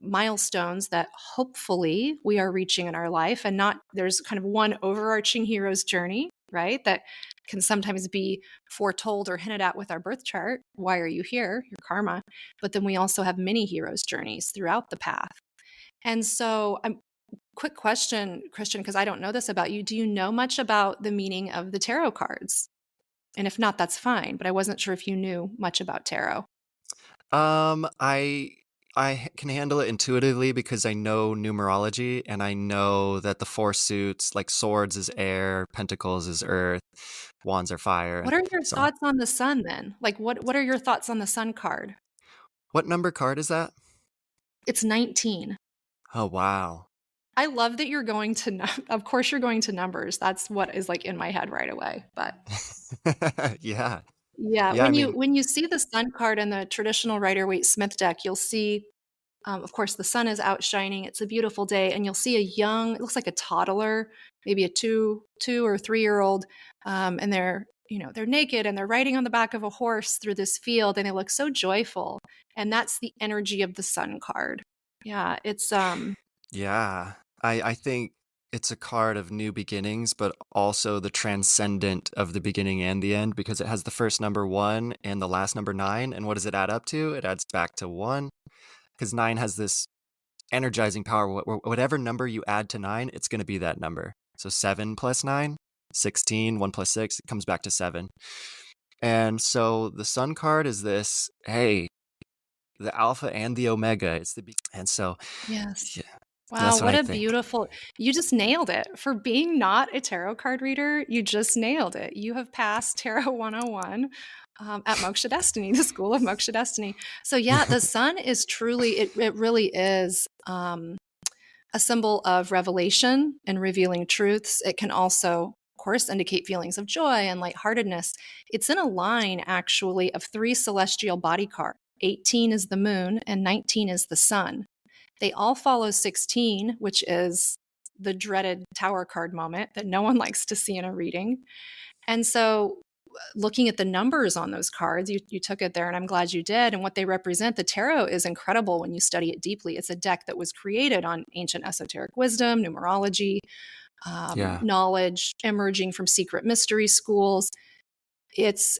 milestones that hopefully we are reaching in our life, and not there's kind of one overarching hero's journey, right? That can sometimes be foretold or hinted at with our birth chart. Why are you here? Your karma. But then we also have many hero's journeys throughout the path. And so, quick question, Christian, because I don't know this about you. Do you know much about the meaning of the tarot cards? And if not, that's fine. But I wasn't sure if you knew much about tarot. I can handle it intuitively because I know numerology and I know that the four suits, like swords is air, pentacles is earth, wands are fire. What are your So, thoughts on the sun then? Like, what are your thoughts on the sun card? what number card is that? It's 19. Oh, wow. I love that you're going to, of course, you're going to numbers. That's what is like in my head right away. But Yeah. yeah, Yeah, I mean, when you see the sun card in the traditional Rider-Waite Smith deck, you'll see, of course, the sun is outshining. It's a beautiful day, and you'll see a young, it looks like a toddler, maybe a two or 3-year-old, and they're naked and they're riding on the back of a horse through this field, and they look so joyful. And that's the energy of the sun card. Yeah, it's yeah. I think it's a card of new beginnings, but also the transcendent of the beginning and the end because it has the first number 1 and the last number 9. And what does it add up to? It adds back to 1 because 9 has this energizing power. Whatever number you add to 9, it's going to be that number. So 7 plus 9, 16, 1 plus 6, it comes back to 7. And so the sun card is this, hey, the alpha and the omega. And so, yes. yeah, Wow, that's what what I a think. beautiful, you just nailed it. For being not a tarot card reader, you just nailed it. You have passed Tarot 101 at Moksha Destiny, the School of Moksha Destiny. So yeah, the sun is truly, it really is a symbol of revelation and revealing truths. It can also, of course, indicate feelings of joy and lightheartedness. It's in a line, actually, of 3 celestial body cards. 18 is the moon and 19 is the sun. They all follow 16, which is the dreaded tower card moment that no one likes to see in a reading. And so, looking at the numbers on those cards, you took it there, and I'm glad you did. And what they represent, the tarot is incredible when you study it deeply. It's a deck that was created on ancient esoteric wisdom, numerology, Yeah. knowledge emerging from secret mystery schools. It's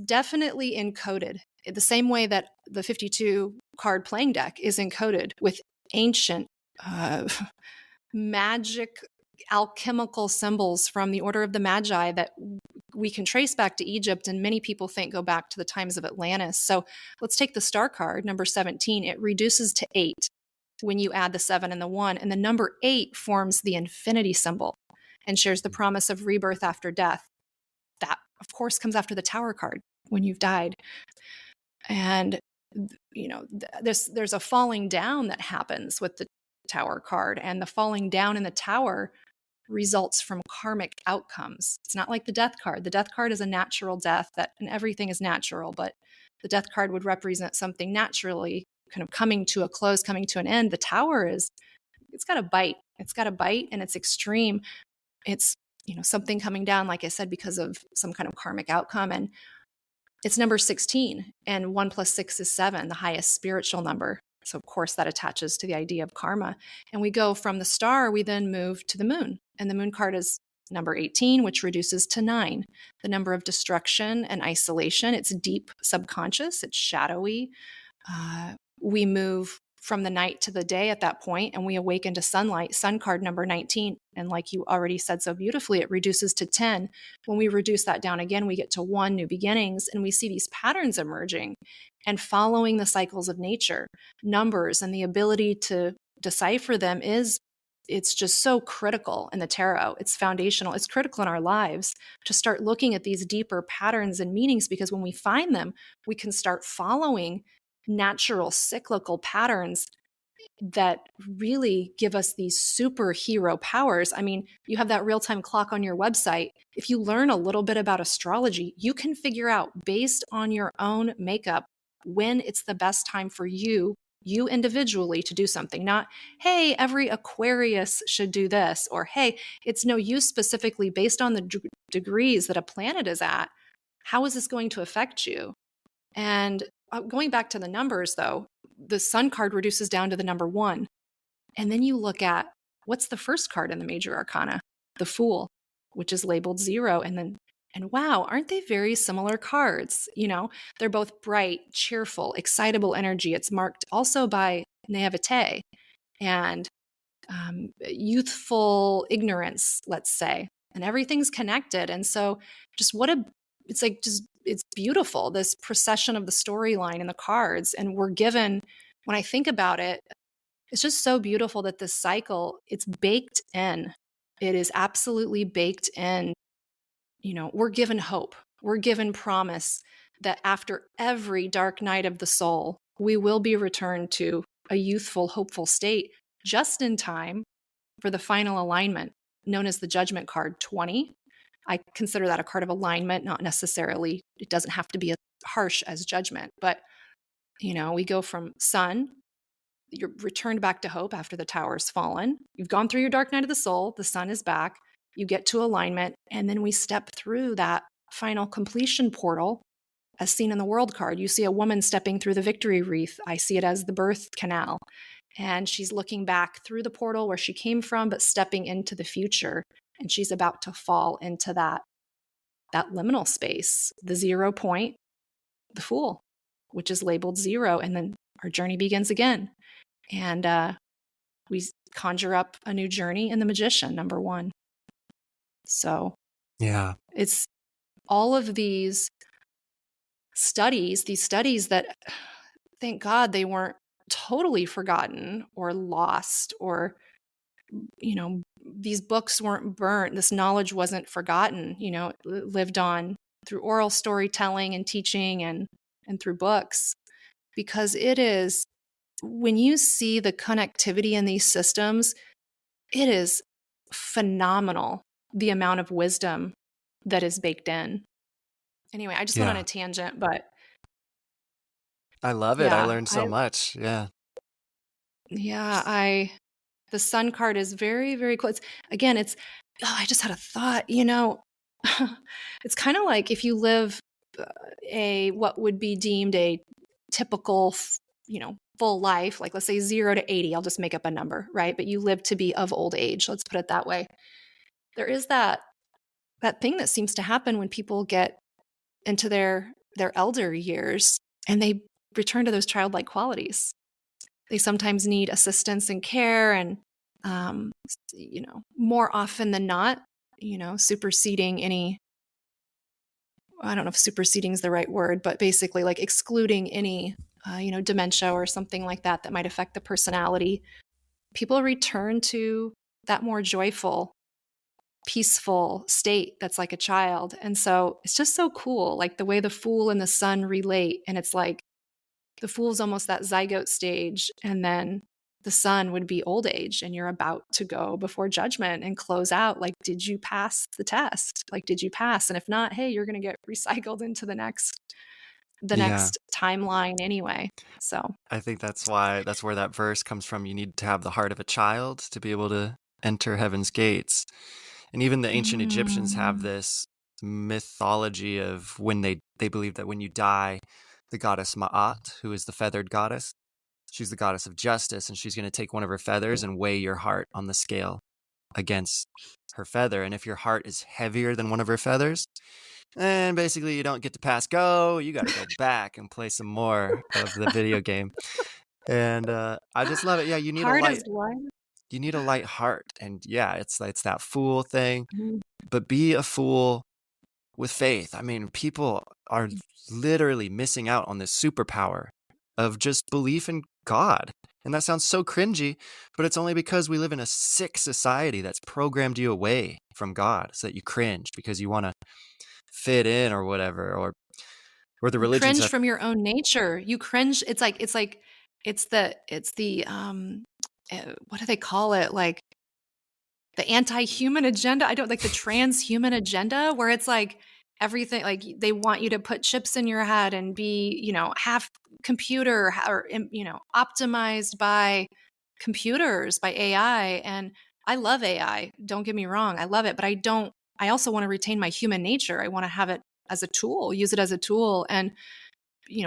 definitely encoded the same way that the 52 card playing deck is encoded with ancient magic alchemical symbols from the order of the Magi that we can trace back to Egypt, and many people think go back to the times of Atlantis. So let's take the star card, number 17. It reduces to 8 when you add the 7 and the 1, and the number 8 forms the infinity symbol and shares the promise of rebirth after death. That, of course, comes after the tower card when you've died. And there's a falling down that happens with the tower card, and the falling down in the tower results from karmic outcomes. It's not like the death card. The death card is a natural death, and everything is natural, but the death card would represent something naturally kind of coming to a close, coming to an end. The tower it's got a bite. It's got a bite, and it's extreme. It's something coming down, like I said, because of some kind of karmic outcome. And it's number 16, and 1 plus 6 is 7, the highest spiritual number. So, of course, that attaches to the idea of karma. And we go from the star, we then move to the moon. And the moon card is number 18, which reduces to 9, the number of destruction and isolation. It's deep subconscious, it's shadowy. We move from the night to the day at that point, and we awaken to sunlight, sun card number 19. And like you already said so beautifully, it reduces to 10. When we reduce that down again, we get to 1, new beginnings, and we see these patterns emerging and following the cycles of nature. Numbers and the ability to decipher them it's just so critical in the tarot. It's foundational. It's critical in our lives to start looking at these deeper patterns and meanings, because when we find them, we can start following natural cyclical patterns that really give us these superhero powers. I mean, you have that real-time clock on your website. If you learn a little bit about astrology, you can figure out based on your own makeup when it's the best time for you individually to do something. Not, hey, every Aquarius should do this, or hey, it's no use specifically based on the degrees that a planet is at. How is this going to affect you? And going back to the numbers, though, the sun card reduces down to the number 1. And then you look at what's the first card in the major arcana? The Fool, which is labeled 0. And wow, aren't they very similar cards? You know, they're both bright, cheerful, excitable energy. It's marked also by naivete and youthful ignorance, let's say. And everything's connected. And so it's beautiful, this procession of the storyline and the cards. And we're given, when I think about it, it's just so beautiful that this cycle, it's baked in. It is absolutely baked in. You know, we're given hope. We're given promise that after every dark night of the soul, we will be returned to a youthful, hopeful state just in time for the final alignment, known as the Judgment card 20. I consider that a card of alignment, not necessarily, it doesn't have to be as harsh as Judgment, but you know, we go from sun, you're returned back to hope after the tower's fallen. You've gone through your dark night of the soul, the sun is back, you get to alignment, and then we step through that final completion portal as seen in the world card. You see a woman stepping through the victory wreath. I see it as the birth canal. And she's looking back through the portal where she came from, but stepping into the future. And she's about to fall into that liminal space, the 0 point, the Fool, which is labeled 0. And then our journey begins again. And we conjure up a new journey in the Magician, number 1. So Yeah. it's all of these studies that, thank God, they weren't totally forgotten or lost, or, you know, these books weren't burnt. This knowledge wasn't forgotten, you know, it lived on through oral storytelling and teaching and through books, because it is, when you see the connectivity in these systems, it is phenomenal, the amount of wisdom that is baked in. Anyway, I just went on a tangent, but I love it. I learned so much. Yeah. Yeah, the sun card is very, very close. Again, I just had a thought, you know, it's kind of like if you live what would be deemed a typical, you know, full life, like let's say 0 to 80, I'll just make up a number, right? But you live to be of old age. Let's put it that way. There is that thing that seems to happen when people get into their elder years and they return to those childlike qualities. They sometimes need assistance and care, and you know, more often than not, you know, superseding any, I don't know if superseding is the right word, but basically like excluding any you know, dementia or something like that might affect the personality. People return to that more joyful, peaceful state that's like a child. And so it's just so cool, like the way the Fool and the sun relate. And it's like the Fool's almost that zygote stage, and then the sun would be old age, and you're about to go before judgment and close out. Like, did you pass the test? Like, did you pass? And if not, hey, you're going to get recycled into the next timeline anyway. So I think that's where that verse comes from. You need to have the heart of a child to be able to enter heaven's gates. And even the ancient Egyptians have this mythology of when they believe that when you die, the goddess Ma'at, who is the feathered goddess, she's the goddess of justice, and she's going to take one of her feathers and weigh your heart on the scale against her feather. And if your heart is heavier than one of her feathers, then basically you don't get to pass go. You got to go back and play some more of the video game. And I just love it. Yeah, Heart is light. you need a light heart, and yeah, it's that fool thing, Mhm. but be a fool with faith. I mean, people are literally missing out on this superpower of just belief in God. And that sounds so cringy, but it's only because we live in a sick society that's programmed you away from God so that you cringe because you want to fit in or whatever, or the You religions cringe have from your own nature. You cringe. It's the what do they call it? Like the anti-human agenda. I don't like the transhuman agenda where it's like everything, like they want you to put chips in your head and be, half computer or, optimized by computers, by AI. And I love AI. Don't get me wrong. I love it, but I also want to retain my human nature. I want to have it as a tool, use it as a tool. And,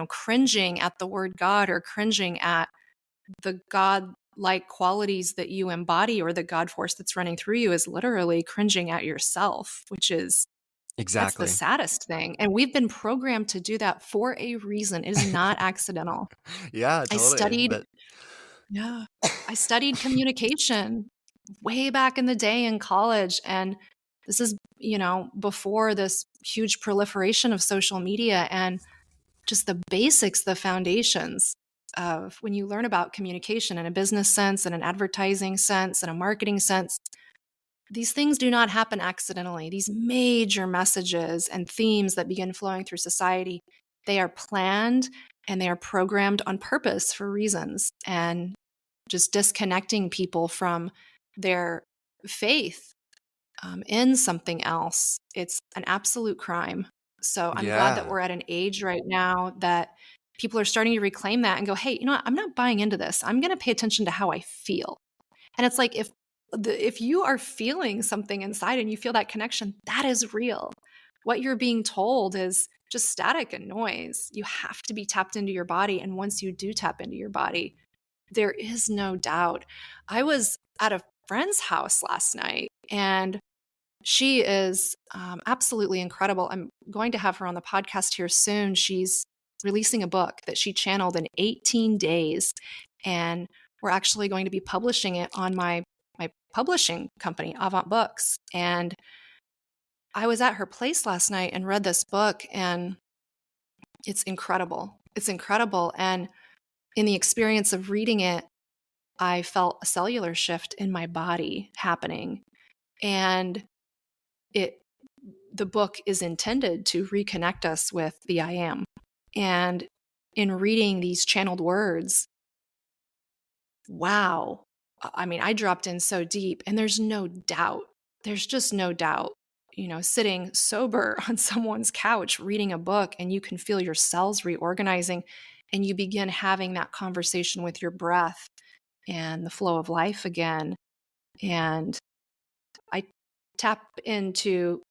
cringing at the word God or cringing at the God like qualities that you embody or the God force that's running through you is literally cringing at yourself, that's the exactly. saddest thing. And we've been programmed to do that for a reason. It is not accidental. Yeah, I totally. studied, But yeah, I studied communication way back in the day in college. And this is, before this huge proliferation of social media and just the basics, the foundations of when you learn about communication in a business sense and an advertising sense and a marketing sense, these things do not happen accidentally. These major messages and themes that begin flowing through society, they are planned and they are programmed on purpose for reasons. And just disconnecting people from their faith in something else, it's an absolute crime. So I'm glad that yeah, we're at an age right now that people are starting to reclaim that and go, hey, you know what? I'm not buying into this. I'm going to pay attention to how I feel. And it's like if you are feeling something inside and you feel that connection, that is real. What you're being told is just static and noise. You have to be tapped into your body. And once you do tap into your body, there is no doubt. I was at a friend's house last night and she is absolutely incredible. I'm going to have her on the podcast here soon. She's releasing a book that she channeled in 18 days. And we're actually going to be publishing it on my publishing company, Avant Books. And I was at her place last night and read this book, and it's incredible. It's incredible. And in the experience of reading it, I felt a cellular shift in my body happening. And it the book is intended to reconnect us with the I am. And in reading these channeled words, wow. I mean, I dropped in so deep, and there's no doubt. There's just no doubt, sitting sober on someone's couch reading a book, and you can feel your cells reorganizing, and you begin having that conversation with your breath and the flow of life again. And I tap into,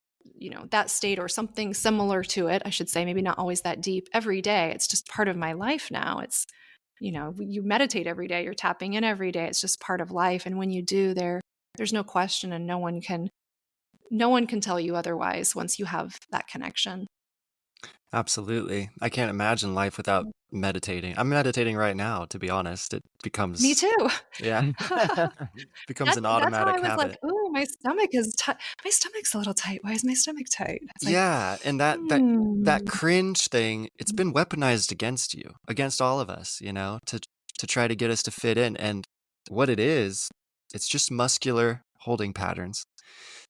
that state or something similar to it, I should say, maybe not always that deep every day. It's just part of my life now. It's, you meditate every day, you're tapping in every day. It's just part of life. And when you do, there's no question, and no one can tell you otherwise once you have that connection. absolutely. I can't imagine life without meditating. I'm meditating right now, to be honest. It Me becomes, too. yeah, becomes an That's how I automatic was like, habit. oh, my stomach is tight. My stomach's a little tight. Why is my stomach tight? It's like, Yeah, and that hmm. cringe thing, it's been weaponized against you, against all of us, to try to get us to fit in. And what it is, it's just muscular holding patterns.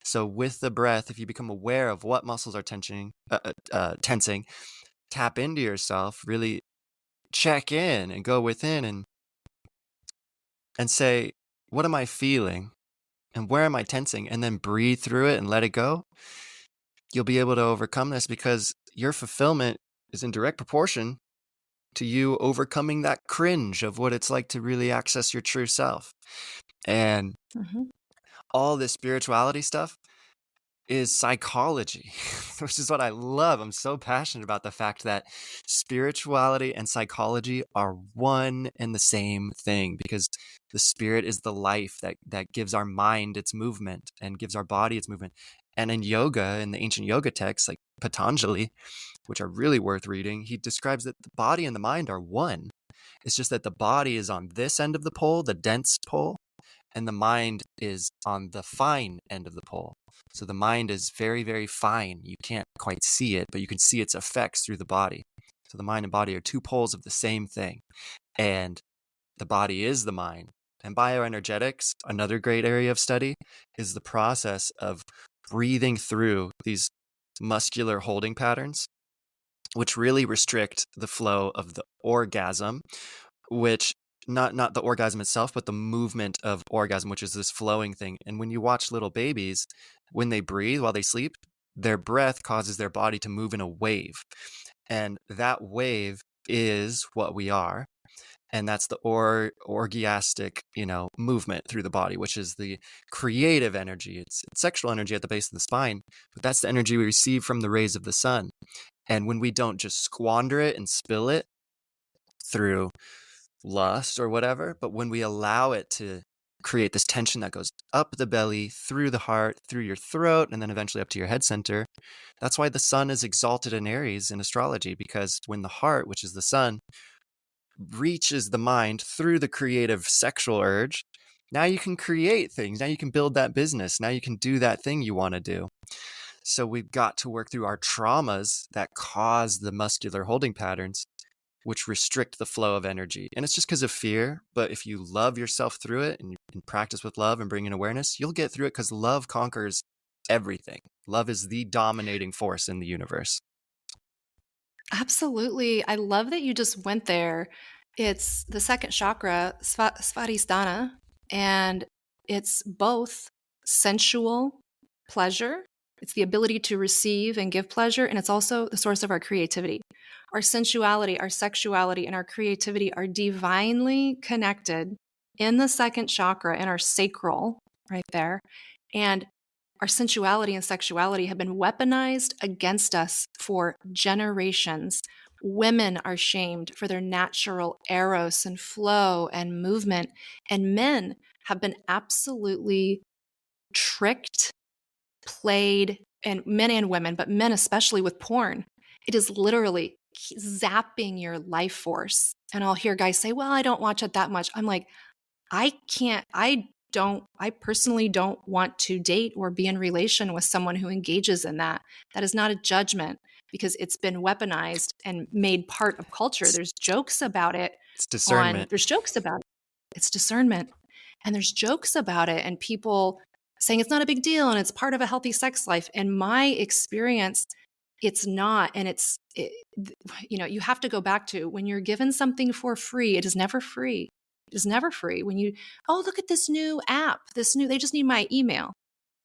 So with the breath, if you become aware of what muscles are tensing, tap into yourself, really check in and go within and say, what am I feeling? And where am I tensing? And then breathe through it and let it go. You'll be able to overcome this because your fulfillment is in direct proportion to you overcoming that cringe of what it's like to really access your true self. And Mhm. all this spirituality stuff is psychology, which is what I love. I'm so passionate about the fact that spirituality and psychology are one and the same thing, because the spirit is the life that gives our mind its movement and gives our body its movement. And in yoga, in the ancient yoga texts like Patanjali, which are really worth reading, he describes that the body and the mind are one. It's just that the body is on this end of the pole, the dense pole, and the mind is on the fine end of the pole. So the mind is very, very fine. You can't quite see it, but you can see its effects through the body. So the mind and body are two poles of the same thing. And the body is the mind. And bioenergetics, another great area of study, is the process of breathing through these muscular holding patterns, which really restrict the flow of the orgasm, which not the orgasm itself, but the movement of orgasm, which is this flowing thing. And when you watch little babies, when they breathe while they sleep, their breath causes their body to move in a wave. And that wave is what we are. And that's the orgiastic, movement through the body, which is the creative energy. It's sexual energy at the base of the spine, but that's the energy we receive from the rays of the sun. And when we don't just squander it and spill it through lust or whatever, but when we allow it to create this tension that goes up the belly, through the heart, through your throat, and then eventually up to your head center, that's why the sun is exalted in Aries in astrology, because when the heart, which is the sun, reaches the mind through the creative sexual urge, now you can create things. Now you can build that business. Now you can do that thing you want to do. So we've got to work through our traumas that cause the muscular holding patterns, which restrict the flow of energy. And it's just because of fear. But if you love yourself through it and you can practice with love and bring in awareness, you'll get through it, because love conquers everything. Love is the dominating force in the universe. Absolutely. I love that you just went there. It's the second chakra, Svadhisthana, and it's both sensual pleasure. It's the ability to receive and give pleasure, and it's also the source of our creativity. Our sensuality, our sexuality, and our creativity are divinely connected in the second chakra, in our sacral, right there. And our sensuality and sexuality have been weaponized against us for generations. Women are shamed for their natural eros and flow and movement, and men have been absolutely tricked, played, and men and women, but men especially, with porn. It is literally zapping your life force. And I'll hear guys say, well, I don't watch it that much. I'm like, I personally don't want to date or be in relation with someone who engages in that. That is not a judgment, because it's been weaponized and made part of culture. There's jokes about it. It's discernment. There's jokes about it. It's discernment. And there's jokes about it, and people saying it's not a big deal and it's part of a healthy sex life. In my experience, it's not. And you have to go back to, when you're given something for free, it is never free. It is never free. When look at this new app, they just need my email.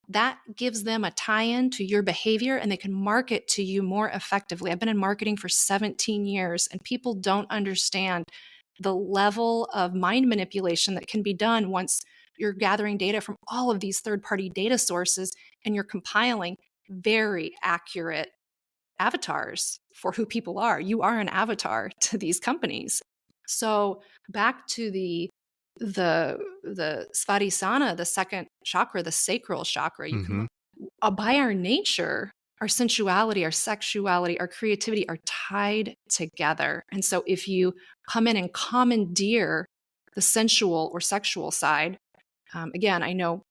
That gives them a tie-in to your behavior, and they can market to you more effectively. I've been in marketing for 17 years, and people don't understand the level of mind manipulation that can be done once you're gathering data from all of these third-party data sources, and you're compiling very accurate avatars for who people are. You are an avatar to these companies. So back to the Svadhisthana, the second chakra, the sacral chakra, by our nature, our sensuality, our sexuality, our creativity are tied together. And so if you come in and commandeer the sensual or sexual side, again, I know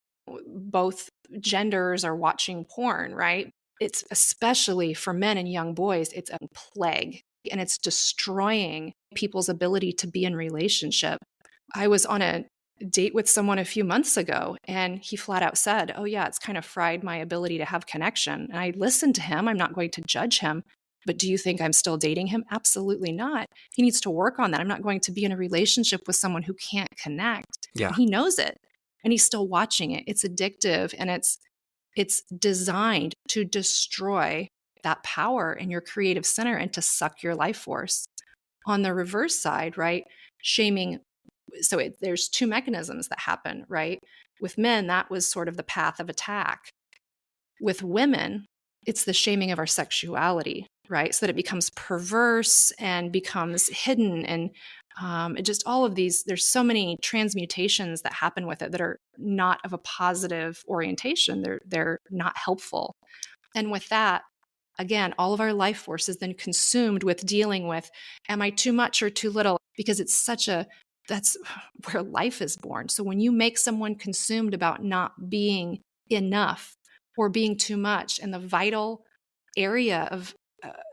both genders are watching porn, right? It's especially for men and young boys, it's a plague, and it's destroying people's ability to be in relationship. I was on a date with someone a few months ago, and he flat out said, oh yeah, it's kind of fried my ability to have connection. And I listened to him. I'm not going to judge him, but do you think I'm still dating him? Absolutely not. He needs to work on that. I'm not going to be in a relationship with someone who can't connect. Yeah. And he knows it, and he's still watching it. It's addictive, and it's designed to destroy that power in your creative center and to suck your life force. On the reverse side, right? Shaming. So there's two mechanisms that happen, right? With men, that was sort of the path of attack. With women, it's the shaming of our sexuality, right? So that it becomes perverse and becomes hidden, and it just all of these, there's so many transmutations that happen with it that are not of a positive orientation. They're not helpful. And with that, Again, all of our life force is then consumed with dealing with, am I too much or too little? Because that's where life is born. So when you make someone consumed about not being enough or being too much, and the vital area of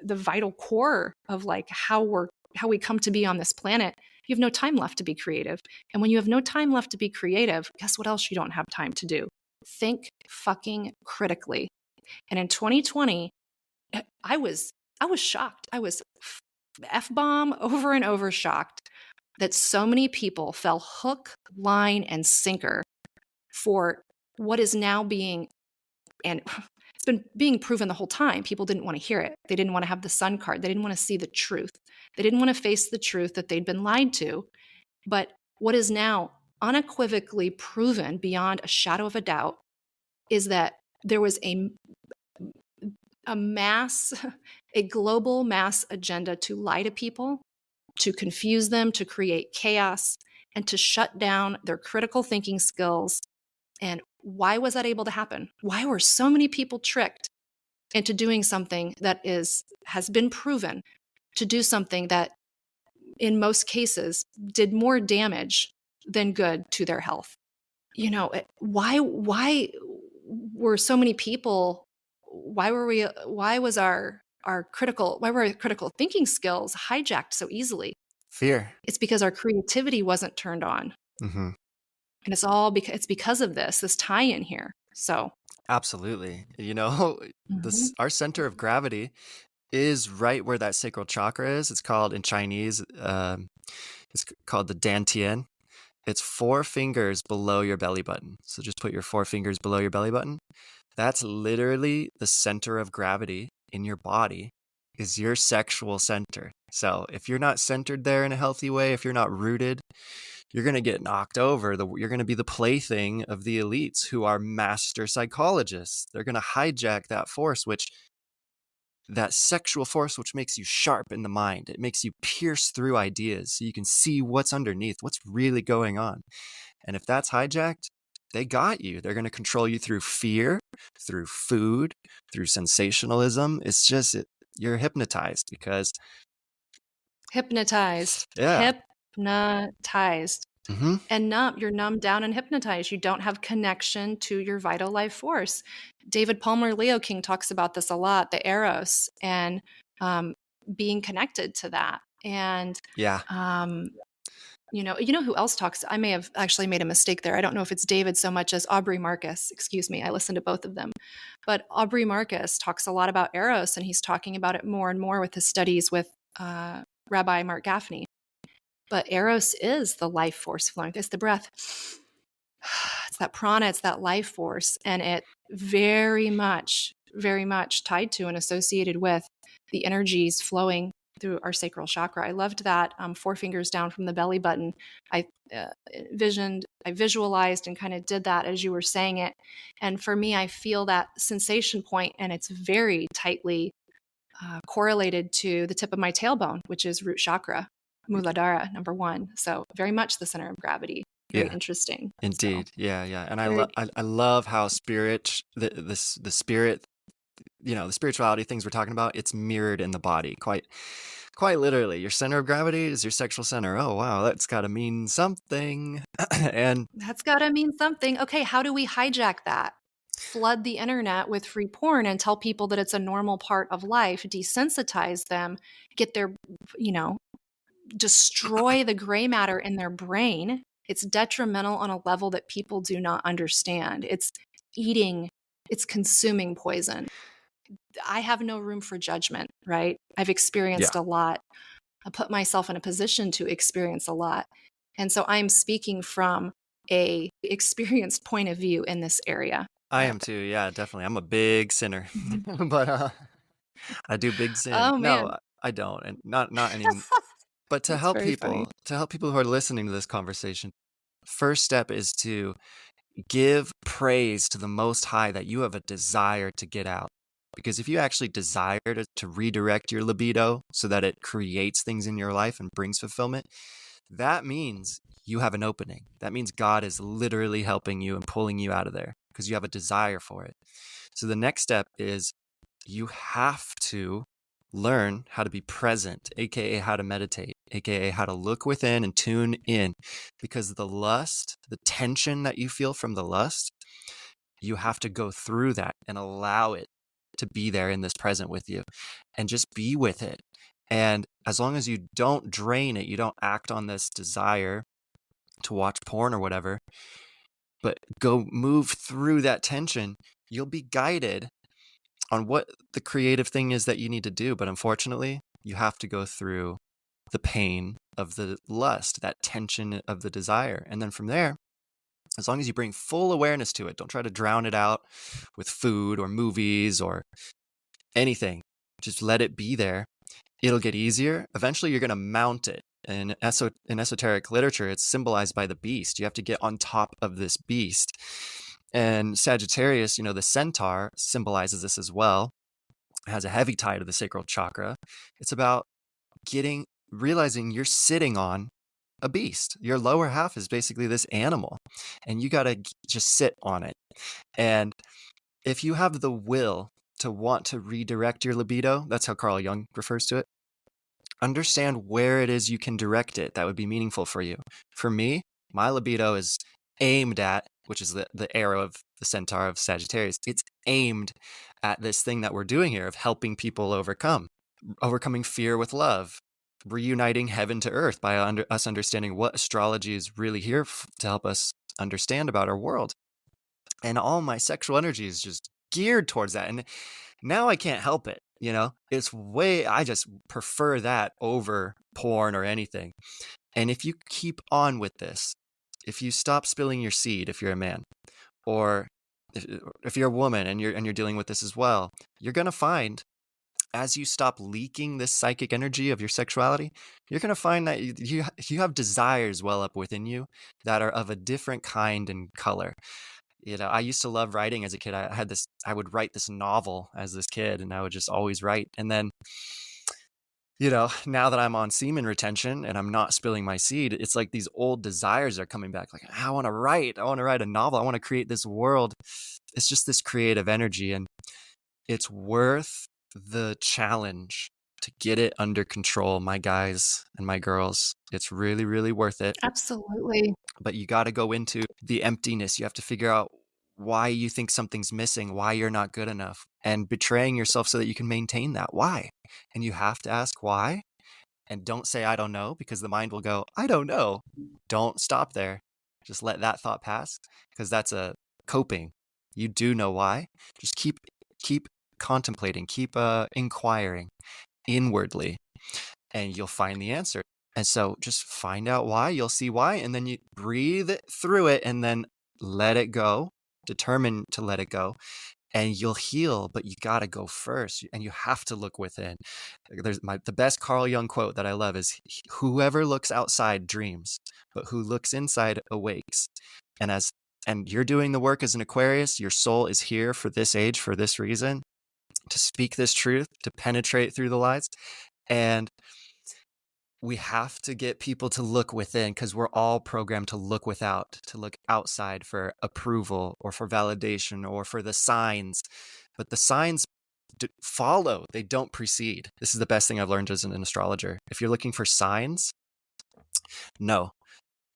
the vital core of like how we come to be on this planet, you have no time left to be creative. And when you have no time left to be creative, guess what else you don't have time to do? Think fucking critically. And in 2020, I was shocked. I was F-bomb over and over shocked that so many people fell hook, line, and sinker for what is now being, and it's been being proven the whole time. People didn't want to hear it. They didn't want to have the sun card. They didn't want to see the truth. They didn't want to face the truth that they'd been lied to. But what is now unequivocally proven beyond a shadow of a doubt is that there was a global mass agenda to lie to people, to confuse them, to create chaos, and to shut down their critical thinking skills. And why was that able to happen? Why were so many people tricked into doing something that has been proven to do something that in most cases did more damage than good to their health? Why were so many people, why were our critical thinking skills hijacked so easily? Fear. It's because our creativity wasn't turned on. Mm-hmm. And it's because of this tie-in here. So Absolutely. Our center of gravity is right where that sacral chakra is. It's called in Chinese, it's called the Dantian. It's 4 fingers below your belly button. So just put your 4 fingers below your belly button. That's literally the center of gravity in your body, is your sexual center. So if you're not centered there in a healthy way, if you're not rooted, you're going to get knocked over. You're going to be the plaything of the elites who are master psychologists. They're going to hijack that sexual force, which makes you sharp in the mind. It makes you pierce through ideas so you can see what's underneath, what's really going on. And if that's hijacked, they got you. They're going to control you through fear, through food, through sensationalism. It's just, you're hypnotized because... Hypnotized. Yeah. Hypnotized. Mm-hmm. And you're numbed down and hypnotized. You don't have connection to your vital life force. David Palmer Leo King talks about this a lot, the eros, and being connected to that. And yeah, you know who else talks? I may have actually made a mistake there. I don't know if it's David so much as Aubrey Marcus. Excuse me. I listened to both of them. But Aubrey Marcus talks a lot about eros, and he's talking about it more and more with his studies with Rabbi Mark Gaffney. But eros is the life force flowing. It's the breath. It's that prana. It's that life force. And it very much tied to and associated with the energies flowing through our sacral chakra. I loved that 4 fingers down from the belly button. I visualized and kind of did that as you were saying it. And for me, I feel that sensation point, and it's very tightly correlated to the tip of my tailbone, which is root chakra. Muladhara, number 1. So very much the center of gravity. Very interesting. Indeed. So, yeah. And I love how spirit, the spirit, the spirituality things we're talking about, it's mirrored in the body. Quite literally. Your center of gravity is your sexual center. Oh, wow. That's got to mean something. And that's got to mean something. Okay. How do we hijack that? Flood the internet with free porn and tell people that it's a normal part of life, desensitize them, get their, destroy the gray matter in their brain. It's detrimental on a level that people do not understand. It's consuming poison. I have no room for judgment, right? I've experienced a lot. I put myself in a position to experience a lot. And so I'm speaking from a experienced point of view in this area. I am too. Yeah, definitely. I'm a big sinner, but I do big sin. Oh, man. No, I don't. And not anymore. But to help people who are listening to this conversation, first step is to give praise to the Most High that you have a desire to get out. Because if you actually desire to redirect your libido so that it creates things in your life and brings fulfillment, that means you have an opening. That means God is literally helping you and pulling you out of there because you have a desire for it. So the next step is you have to learn how to be present, aka how to meditate, aka how to look within and tune in, because the lust, the tension that you feel from the lust, you have to go through that and allow it to be there in this present with you and just be with it. And as long as you don't drain it, you don't act on this desire to watch porn or whatever, but go move through that tension, you'll be guided on what the creative thing is that you need to do. But unfortunately, you have to go through the pain of the lust, that tension of the desire. And then from there, as long as you bring full awareness to it, don't try to drown it out with food or movies or anything. Just let it be there. It'll get easier. Eventually, you're going to mount it. In esoteric literature, it's symbolized by the beast. You have to get on top of this beast. And Sagittarius, the centaur, symbolizes this as well. It has a heavy tie to the sacral chakra. It's about realizing you're sitting on a beast. Your lower half is basically this animal, and you got to just sit on it. And if you have the will to want to redirect your libido, that's how Carl Jung refers to it, understand where it is you can direct it that would be meaningful for you. For me, my libido is aimed at, which is the arrow of the centaur of Sagittarius, it's aimed at this thing that we're doing here of helping people overcoming fear with love, reuniting heaven to earth by us understanding what astrology is really here to help us understand about our world. And all my sexual energy is just geared towards that. And now I can't help it. I just prefer that over porn or anything. And if you keep on with this, if you stop spilling your seed, if you're a man, or if you're a woman and you're dealing with this as well, you're going to find, as you stop leaking this psychic energy of your sexuality, you're going to find that you have desires well up within you that are of a different kind and color. I used to love writing as a kid. I would write this novel as this kid, and I would just always write. And then, now that I'm on semen retention and I'm not spilling my seed, it's like these old desires are coming back. Like, I want to write a novel. I want to create this world. It's just this creative energy, and it's worth the challenge to get it under control, my guys and my girls. It's really, really worth it. Absolutely. But you got to go into the emptiness. You have to figure out why you think something's missing, why you're not good enough, and betraying yourself so that you can maintain that. Why? And you have to ask why. And don't say, I don't know, because the mind will go, I don't know. Don't stop there. Just let that thought pass, because that's a coping. You do know why. Just keep contemplating, keep inquiring inwardly, and you'll find the answer. And so just find out why, you'll see why, and then you breathe through it and then let it go, determine to let it go, and you'll heal. But you got to go first, and you have to look within. The best Carl Jung quote that I love is, whoever looks outside dreams, but who looks inside awakes. And you're doing the work as an Aquarius. Your soul is here for this age, for this reason, to speak this truth, to penetrate through the lies. And we have to get people to look within, because we're all programmed to look without, to look outside for approval or for validation or for the signs. But the signs follow, they don't precede. This is the best thing I've learned as an astrologer. If you're looking for signs, no.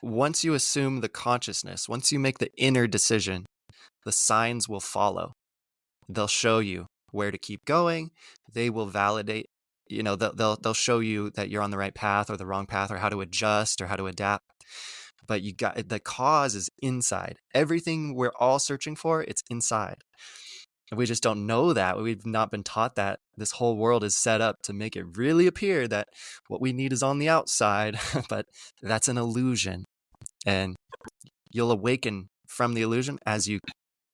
Once you assume the consciousness, once you make the inner decision, the signs will follow. They'll show you where to keep going. They will validate, they'll show you that you're on the right path or the wrong path, or how to adjust or how to adapt. But the cause is inside. Everything we're all searching for, it's inside. And we just don't know that. We've not been taught that. This whole world is set up to make it really appear that what we need is on the outside, but that's an illusion. And you'll awaken from the illusion as you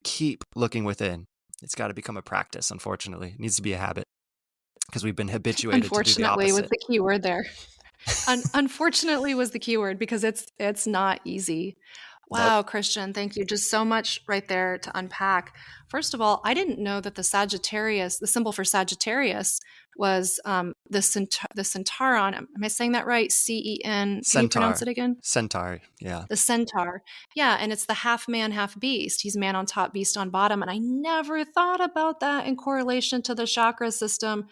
keep looking within. It's got to become a practice, unfortunately. It needs to be a habit, because we've been habituated to do the opposite. Unfortunately was the key word there. Unfortunately was the key word, because it's not easy. That Wow, Christian, thank you. Just so much right there to unpack. First of all, I didn't know that the Sagittarius, the symbol for Sagittarius, was the centauron. Am I saying that right? CEN. Can you pronounce centaur. it again? Centaur, yeah. The centaur. Yeah, and it's the half man, half beast. He's man on top, beast on bottom. And I never thought about that in correlation to the chakra system.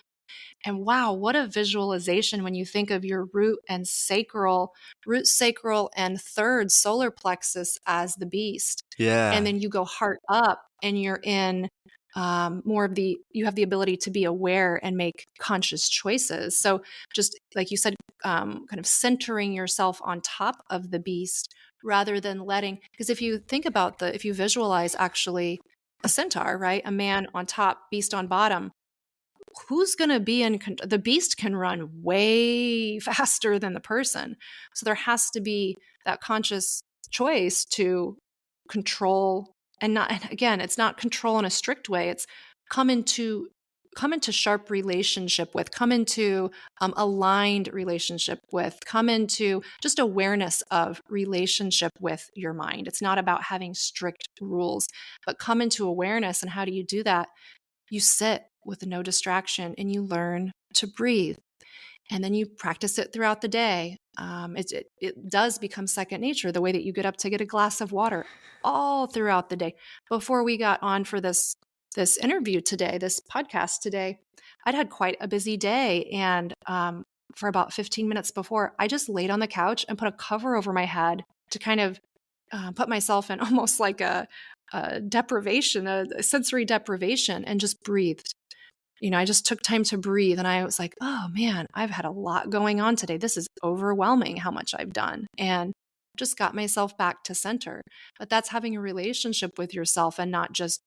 And wow, what a visualization when you think of your root, sacral, and third solar plexus as the beast. And Yeah. then you go heart up and you're in you have the ability to be aware and make conscious choices. So just like you said, kind of centering yourself on top of the beast rather than because if you think about if you visualize actually a centaur, right? A man on top, beast on bottom, who's going to be the beast can run way faster than the person. So there has to be that conscious choice to control and again, it's not control in a strict way. It's come into sharp relationship with, come into aligned relationship with, come into just awareness of relationship with your mind. It's not about having strict rules, but come into awareness. And how do you do that? You sit with no distraction and you learn to breathe. And then you practice it throughout the day. It does become second nature, the way that you get up to get a glass of water all throughout the day. Before we got on for this interview today, this podcast today, I'd had quite a busy day. And for about 15 minutes before, I just laid on the couch and put a cover over my head to kind of put myself in almost like a deprivation, a sensory deprivation, and just breathed. I just took time to breathe, and I was like, oh man, I've had a lot going on today. This is overwhelming how much I've done. And just got myself back to center. But that's having a relationship with yourself and not just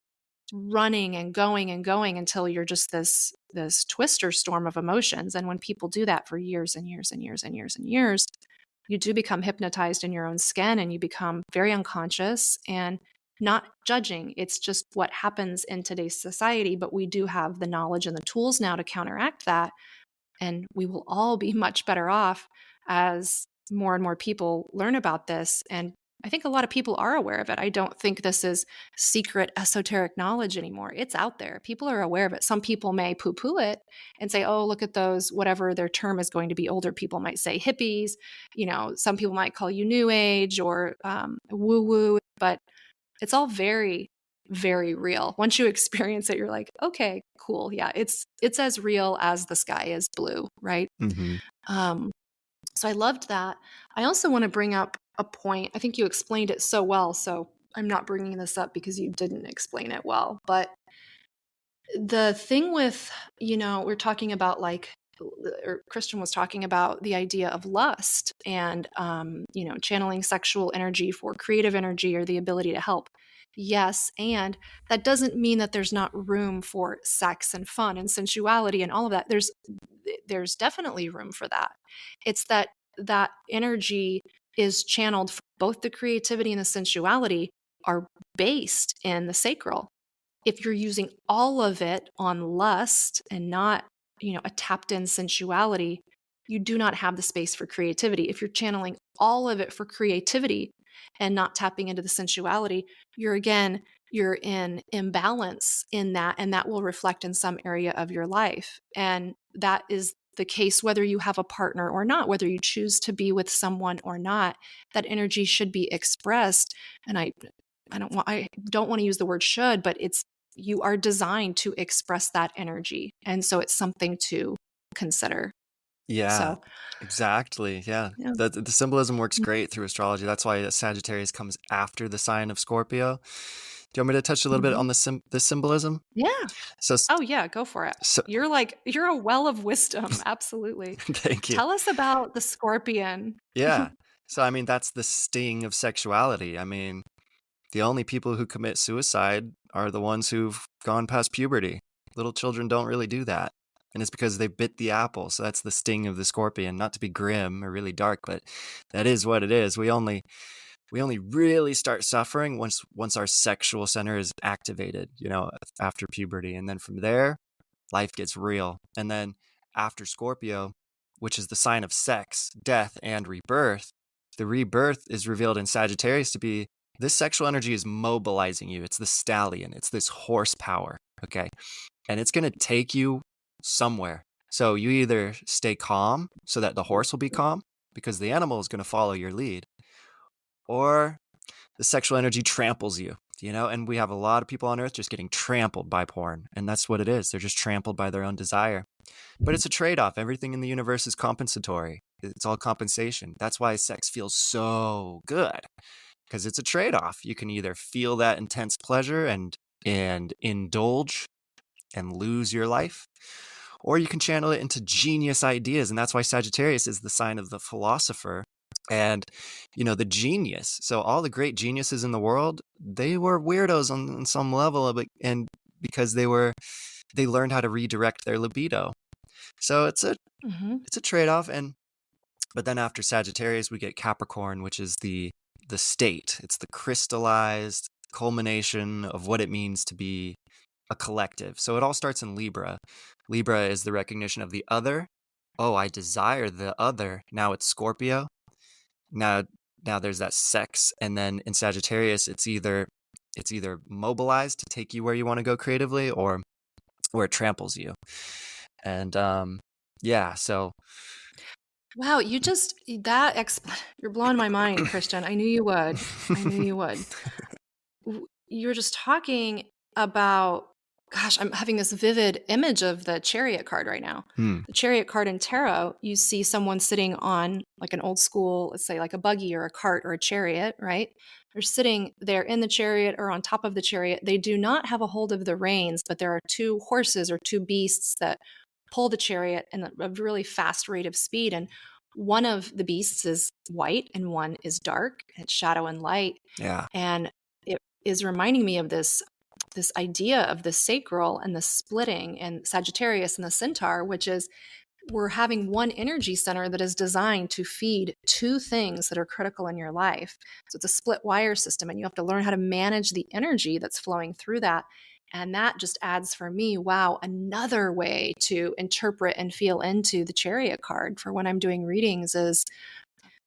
running and going until you're just this twister storm of emotions. And when people do that for years and years and years and years and years, you do become hypnotized in your own skin and you become very unconscious and not judging. It's just what happens in today's society, but we do have the knowledge and the tools now to counteract that. And we will all be much better off as more and more people learn about this. And I think a lot of people are aware of it. I don't think this is secret esoteric knowledge anymore. It's out there. People are aware of it. Some people may poo-poo it and say, oh, look at those, whatever their term is going to be. Older people might say hippies. Some people might call you new age or woo-woo, but it's all very, very real. Once you experience it, you're like, okay, cool. Yeah, it's as real as the sky is blue, right? Mm-hmm. So I loved that. I also want to bring up a point. I think you explained it so well, so I'm not bringing this up because you didn't explain it well. But the thing with, we're talking about or Christian was talking about the idea of lust and, channeling sexual energy for creative energy or the ability to help. Yes. And that doesn't mean that there's not room for sex and fun and sensuality and all of that. There's definitely room for that. It's that energy is channeled, both the creativity and the sensuality are based in the sacral. If you're using all of it on lust and not, a tapped in sensuality, you do not have the space for creativity. If you're channeling all of it for creativity and not tapping into the sensuality, you're in imbalance in that, and that will reflect in some area of your life. And that is the case whether you have a partner or not, whether you choose to be with someone or not. That energy should be expressed. And I don't want to use the word should, but you are designed to express that energy. And so it's something to consider. Yeah, So, exactly. Yeah. yeah. The symbolism works great through astrology. That's why Sagittarius comes after the sign of Scorpio. Do you want me to touch a little bit on the symbolism? Yeah. So, Oh yeah, go for it. so You're a well of wisdom. Absolutely. thank you. Tell us about the scorpion. Yeah. So, I mean, that's the sting of sexuality. I mean, the only people who commit suicide are the ones who've gone past puberty. Little children don't really do that. And it's because they bit the apple. So that's the sting of the scorpion. Not to be grim or really dark, but that is what it is. We only really start suffering once our sexual center is activated, after puberty. And then from there, life gets real. And then after Scorpio, which is the sign of sex, death, and rebirth, the rebirth is revealed in Sagittarius to be This sexual energy is mobilizing you. It's the stallion. It's this horsepower. Okay. And it's going to take you somewhere. So you either stay calm so that the horse will be calm because the animal is going to follow your lead, or the sexual energy tramples you, and we have a lot of people on earth just getting trampled by porn. And that's what it is. They're just trampled by their own desire. But it's a trade-off. Everything in the universe is compensatory. It's all compensation. That's why sex feels so good, because it's a trade-off. You can either feel that intense pleasure and indulge and lose your life, or you can channel it into genius ideas. And that's why Sagittarius is the sign of the philosopher and the genius. So all the great geniuses in the world, they were weirdos on some level of it, and because they learned how to redirect their libido. So it's a trade-off. But then after Sagittarius we get Capricorn, which is the state. It's the crystallized culmination of what it means to be a collective. So it all starts in Libra. Libra is the recognition of the other. Oh, I desire the other. Now it's Scorpio. Now there's that sex. And then in Sagittarius, it's either mobilized to take you where you want to go creatively, or where it tramples you. And so wow, you're blowing my mind, Christian. I knew you would. You're just talking about, gosh, I'm having this vivid image of the Chariot card right now. The Chariot card in tarot, you see someone sitting on like an old school, let's say like a buggy or a cart or a chariot, right? They're sitting there in the chariot or on top of the chariot. They do not have a hold of the reins, but there are two horses or two beasts that pull the chariot in a really fast rate of speed. And one of the beasts is white and one is dark. It's shadow and light. Yeah. And it is reminding me of this idea of the sacral and the splitting and Sagittarius and the centaur, which is we're having one energy center that is designed to feed two things that are critical in your life. So it's a split wire system, and you have to learn how to manage the energy that's flowing through that. And that just adds for me, wow, another way to interpret and feel into the Chariot card for when I'm doing readings is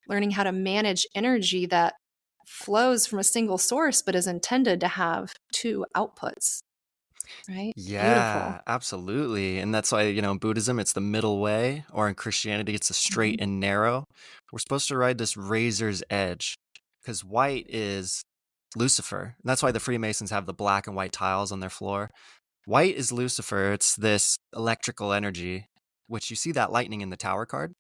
learning how to manage energy that flows from a single source but is intended to have two outputs. Right? Yeah, Beautiful. absolutely. And that's why, in Buddhism, it's the middle way, or in Christianity, it's the straight and narrow. We're supposed to ride this razor's edge, because white is Lucifer. And that's why the Freemasons have the black and white tiles on their floor. White is Lucifer. It's this electrical energy, which you see that lightning in the Tower card.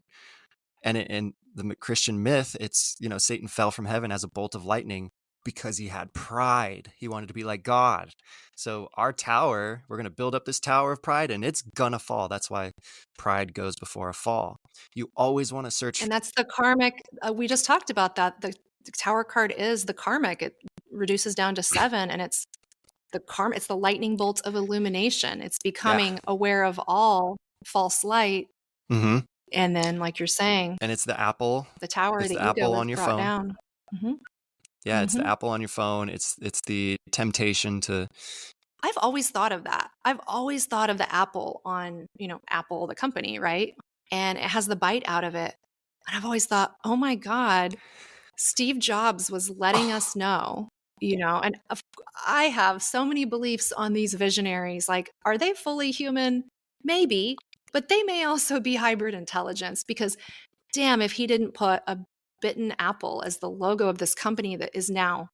And in the Christian myth, it's, Satan fell from heaven as a bolt of lightning because he had pride. He wanted to be like God. So our tower, we're going to build up this tower of pride, and it's going to fall. That's why pride goes before a fall. You always want to search. And that's the karmic. We just talked about that. The Tower card is the karmic. It reduces down to 7, and it's the karma. It's the lightning bolt of illumination. It's becoming aware of all false light. Mm-hmm. And then, like you're saying, and it's the apple. the tower, it's the the ego apple is on your brought phone. down. Yeah, it's the apple on your phone. It's the temptation to. I've always thought of that. I've always thought of the apple on, Apple, the company, right? And it has the bite out of it. And I've always thought, oh my God, Steve Jobs was letting us know, and I have so many beliefs on these visionaries. Like, are they fully human? Maybe, but they may also be hybrid intelligence, because damn, if he didn't put a bitten apple as the logo of this company that is now,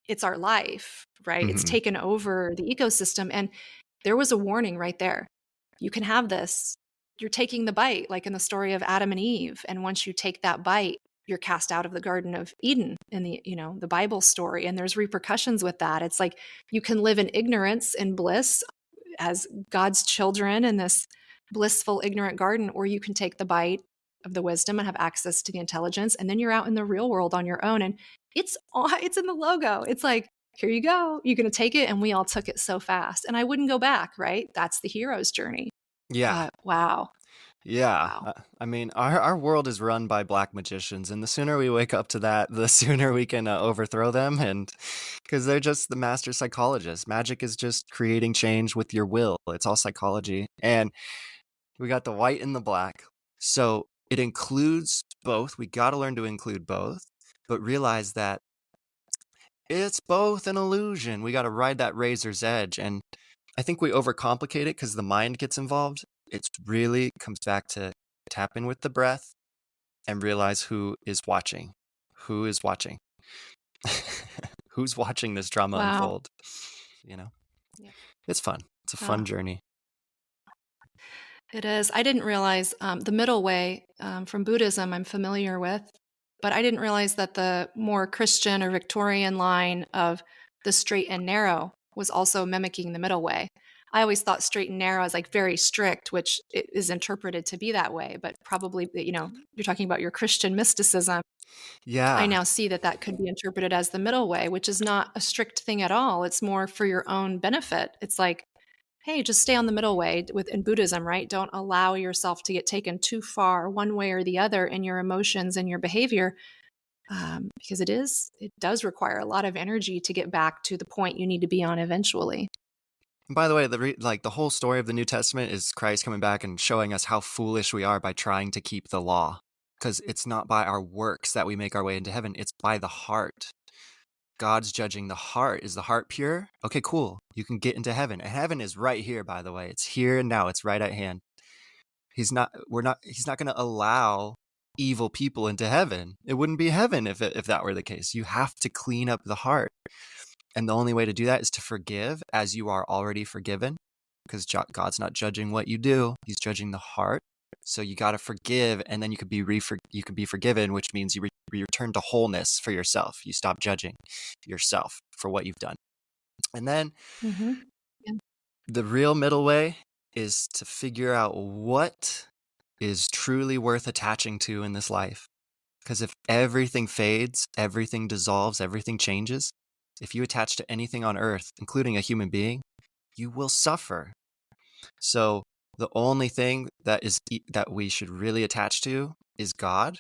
it's our life, right? It's taken over the ecosystem. And there was a warning right there. You can have this. You're taking the bite, like in the story of Adam and Eve. And once you take that bite, you're cast out of the Garden of Eden in the Bible story. And there's repercussions with that. It's like you can live in ignorance and bliss as God's children in this blissful, ignorant garden, or you can take the bite of the wisdom and have access to the intelligence. And then you're out in the real world on your own. And it's in the logo. It's like, here you go. You're going to take it. And we all took it so fast. And I wouldn't go back, right? That's the hero's journey. Yeah. Wow. Yeah. Wow. I mean, our world is run by black magicians, and the sooner we wake up to that, the sooner we can overthrow them. And because they're just the master psychologists. Magic is just creating change with your will. It's all psychology. And we got the white and the black. So it includes both. We got to learn to include both, but realize that It's both an illusion. We got to ride that razor's edge. And I think we overcomplicate it because the mind gets involved. It really comes back to tap in with the breath and realize who is watching. Who is watching? Who's watching this drama Wow. unfold? You know, Yeah. it's fun. It's a fun journey. It is. I didn't realize the middle way from Buddhism I'm familiar with, but I didn't realize that the more Christian or Victorian line of the straight and narrow was also mimicking the middle way. I always thought straight and narrow is like very strict, which is interpreted to be that way, but probably, you're talking about your Christian mysticism. I Yeah. now see that that could be interpreted as the middle way, which is not a strict thing at all. It's more for your own benefit. It's like, hey, just stay on the middle way in Buddhism, right? Don't allow yourself to get taken too far one way or the other in your emotions and your behavior, because it does require a lot of energy to get back to the point you need to be on eventually. And by the way, the whole story of the New Testament is Christ coming back and showing us how foolish we are by trying to keep the law. Because it's not by our works that we make our way into heaven. It's by the heart. God's judging the heart. Is the heart pure? Okay, cool. You can get into heaven. And heaven is right here, by the way. It's here and now. It's right at hand. He's not going to allow evil people into heaven. It wouldn't be heaven if that were the case. You have to clean up the heart. And the only way to do that is to forgive as you are already forgiven, because God's not judging what you do. He's judging the heart. So you got to forgive, and then you could be forgiven, which means you return to wholeness for yourself. You stop judging yourself for what you've done. And then Mm-hmm. Yeah. the real middle way is to figure out what is truly worth attaching to in this life. Because if everything fades, everything dissolves, everything changes, if you attach to anything on earth, including a human being, you will suffer. So the only thing that we should really attach to is God.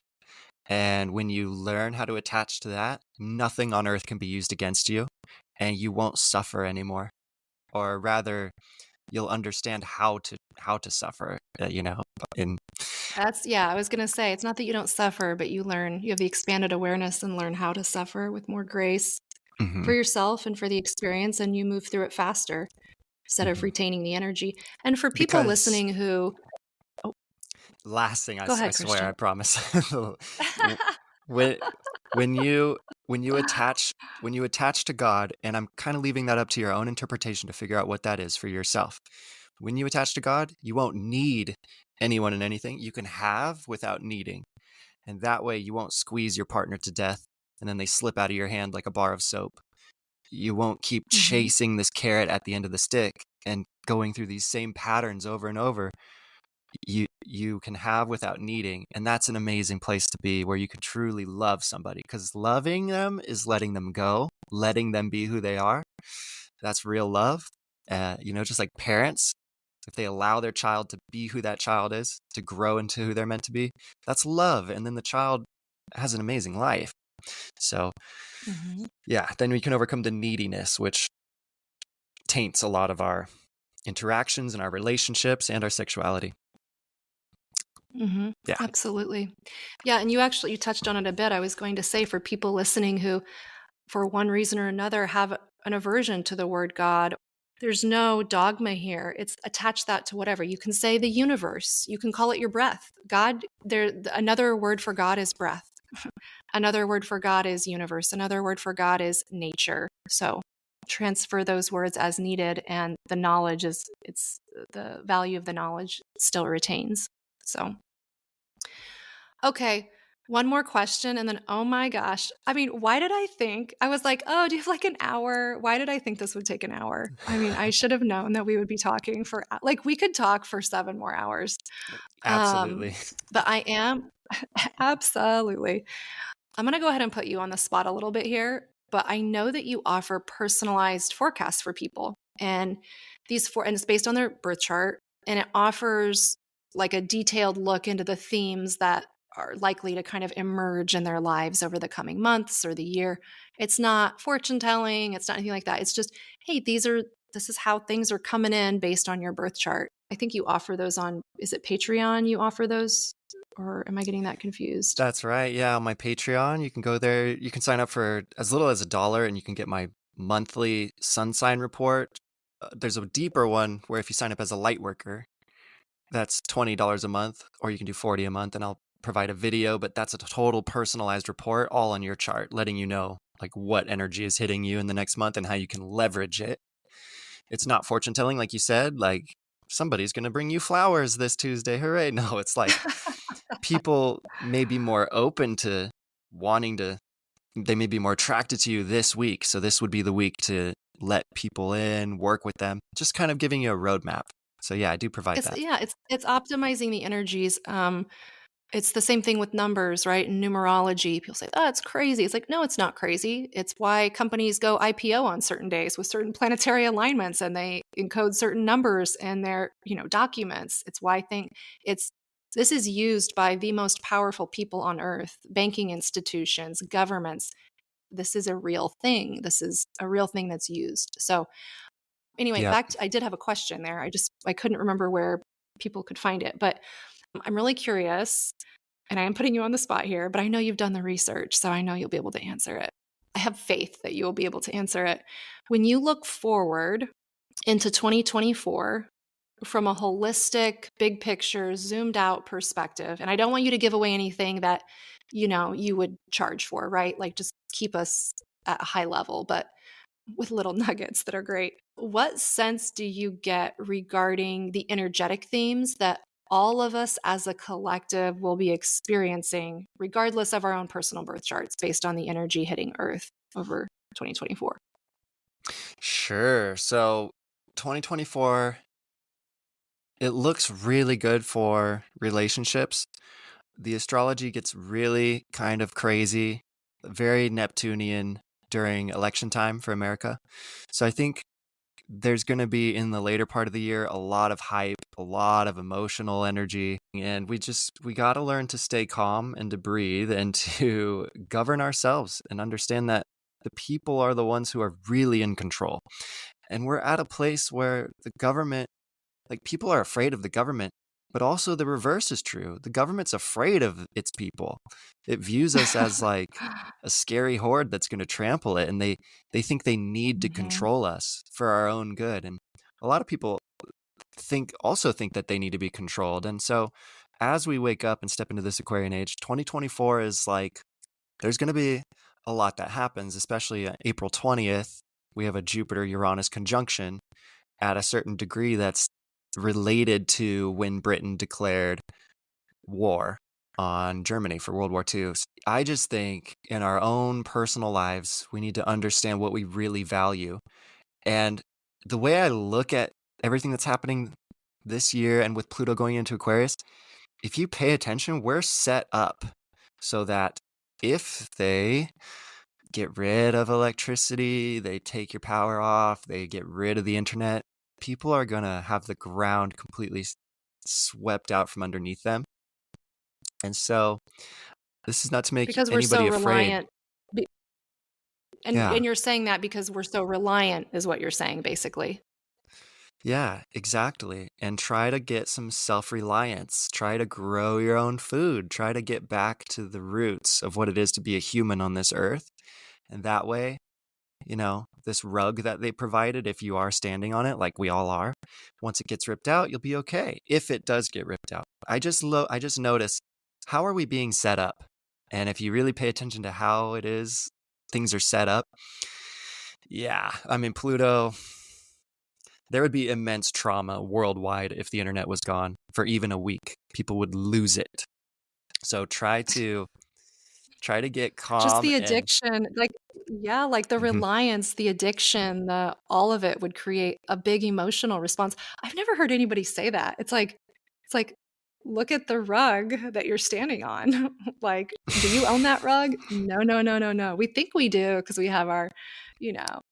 And when you learn how to attach to that, nothing on earth can be used against you, and you won't suffer anymore. Or rather, you'll understand how to suffer, in I was going to say, it's not that you don't suffer, but you have the expanded awareness and learn how to suffer with more grace Mhm, for yourself and for the experience, and you move through it faster instead of mhm. retaining the energy. And for people Because listening who, oh, last thing, go I ahead, swear, I Christian. promise. when when you attach to God, and I'm kind of leaving that up to your own interpretation to figure out what that is for yourself. When you attach to God, you won't need anyone and anything. You can have without needing. And that way you won't squeeze your partner to death and then they slip out of your hand like a bar of soap. You won't keep Mm-hmm. chasing this carrot at the end of the stick and going through these same patterns over and over. You can have without needing, and that's an amazing place to be, where you can truly love somebody, because loving them is letting them go, letting them be who they are. That's real love. Just like parents, if they allow their child to be who that child is, to grow into who they're meant to be, that's love, and then the child has an amazing life. So Mm-hmm. yeah, then we can overcome the neediness, which taints a lot of our interactions and our relationships and our sexuality. Mm-hmm. Yeah. Absolutely. Yeah, and you touched on it a bit. I was going to say, for people listening who, for one reason or another, have an aversion to the word God, there's no dogma here. It's attach that to whatever. You can say the universe. You can call it your breath. God, another word for God is breath. Another word for God is universe. Another word for God is nature. So transfer those words as needed, and the value of the knowledge still retains. So, okay, one more question, and then, oh my gosh. I mean, why did I think? I was like, oh, do you have like an hour? Why did I think this would take an hour? I mean, I should have known that we would be talking like, we could talk for 7 more hours. Absolutely. But I am absolutely. I'm going to go ahead and put you on the spot a little bit here, but I know that you offer personalized forecasts for people. And and it's based on their birth chart, and it offers like a detailed look into the themes that are likely to kind of emerge in their lives over the coming months or the year. It's not fortune telling, it's not anything like that. It's just, hey, this is how things are coming in based on your birth chart. I think you offer those on, is it Patreon you offer those? Or am I getting that confused? That's right. Yeah, on my Patreon, you can go there. You can sign up for as little as $1, and you can get my monthly sun sign report. There's a deeper one where if you sign up as a light worker, that's $20 a month, or you can do 40 a month, and I'll provide a video. But that's a total personalized report, all on your chart, letting you know like what energy is hitting you in the next month and how you can leverage it. It's not fortune telling, like you said. Like somebody's gonna bring you flowers this Tuesday. Hooray! No, it's like people may be more open to wanting to, they may be more attracted to you this week. So this would be the week to let people in, work with them, just kind of giving you a roadmap. So yeah, I do provide It's that. yeah, it's optimizing the energies. It's the same thing with numbers, right? In numerology, people say, "Oh, it's crazy." It's like, no, it's not crazy. It's why companies go IPO on certain days with certain planetary alignments, and they encode certain numbers in their, documents. It's why I think it's this is used by the most powerful people on earth, banking institutions, governments. This is a real thing. This is a real thing that's used. So anyway, Yep. I did have a question there. I couldn't remember where people could find it, but I'm really curious, and I am putting you on the spot here, but I know you've done the research, so I know you'll be able to answer it. I have faith that you will be able to answer it. When you look forward into 2024 from a holistic, big picture, zoomed out perspective, and I don't want you to give away anything that, you would charge for, right? Like just keep us at a high level, but with little nuggets that are great. What sense do you get regarding the energetic themes that all of us as a collective will be experiencing, regardless of our own personal birth charts, based on the energy hitting Earth over 2024? Sure. So 2024, it looks really good for relationships. The astrology gets really kind of crazy, very Neptunian during election time for America. So I think there's going to be in the later part of the year a lot of hype, a lot of emotional energy, and we got to learn to stay calm and to breathe and to govern ourselves and understand that the people are the ones who are really in control. And we're at a place where the government, like people are afraid of the government, but also the reverse is true. The government's afraid of its people. It views us as like a scary horde that's going to trample it, and they think they need to Mhm. control us for our own good. And a lot of people think that they need to be controlled. And so as we wake up and step into this Aquarian age, 2024 is like there's going to be a lot that happens, especially April 20th. We have a Jupiter Uranus conjunction at a certain degree that's related to when Britain declared war on Germany for World War II. I just think in our own personal lives, we need to understand what we really value. And the way I look at everything that's happening this year and with Pluto going into Aquarius, if you pay attention, we're set up so that if they get rid of electricity, they take your power off, they get rid of the internet, people are going to have the ground completely swept out from underneath them. And so this is not to make Because we're so anybody afraid. reliant. Be- And, Yeah. and you're saying that because we're so reliant, is what you're saying, basically. Yeah, exactly. And try to get some self-reliance. Try to grow your own food. Try to get back to the roots of what it is to be a human on this earth. And that way, this rug that they provided, if you are standing on it, like we all are, once it gets ripped out, you'll be okay. If it does get ripped out, I just notice, how are we being set up? And if you really pay attention to how it is, things are set up. Yeah, I mean, Pluto, there would be immense trauma worldwide if the internet was gone for even a week. People would lose it. So try to get Just calm the and addiction, like the Mhm. reliance, the addiction, all of it would create a big emotional response. I've never heard anybody say that. It's like, look at the rug that you're standing on. Like, do you own that rug? No, no, no, no, no. We think we do because we have our,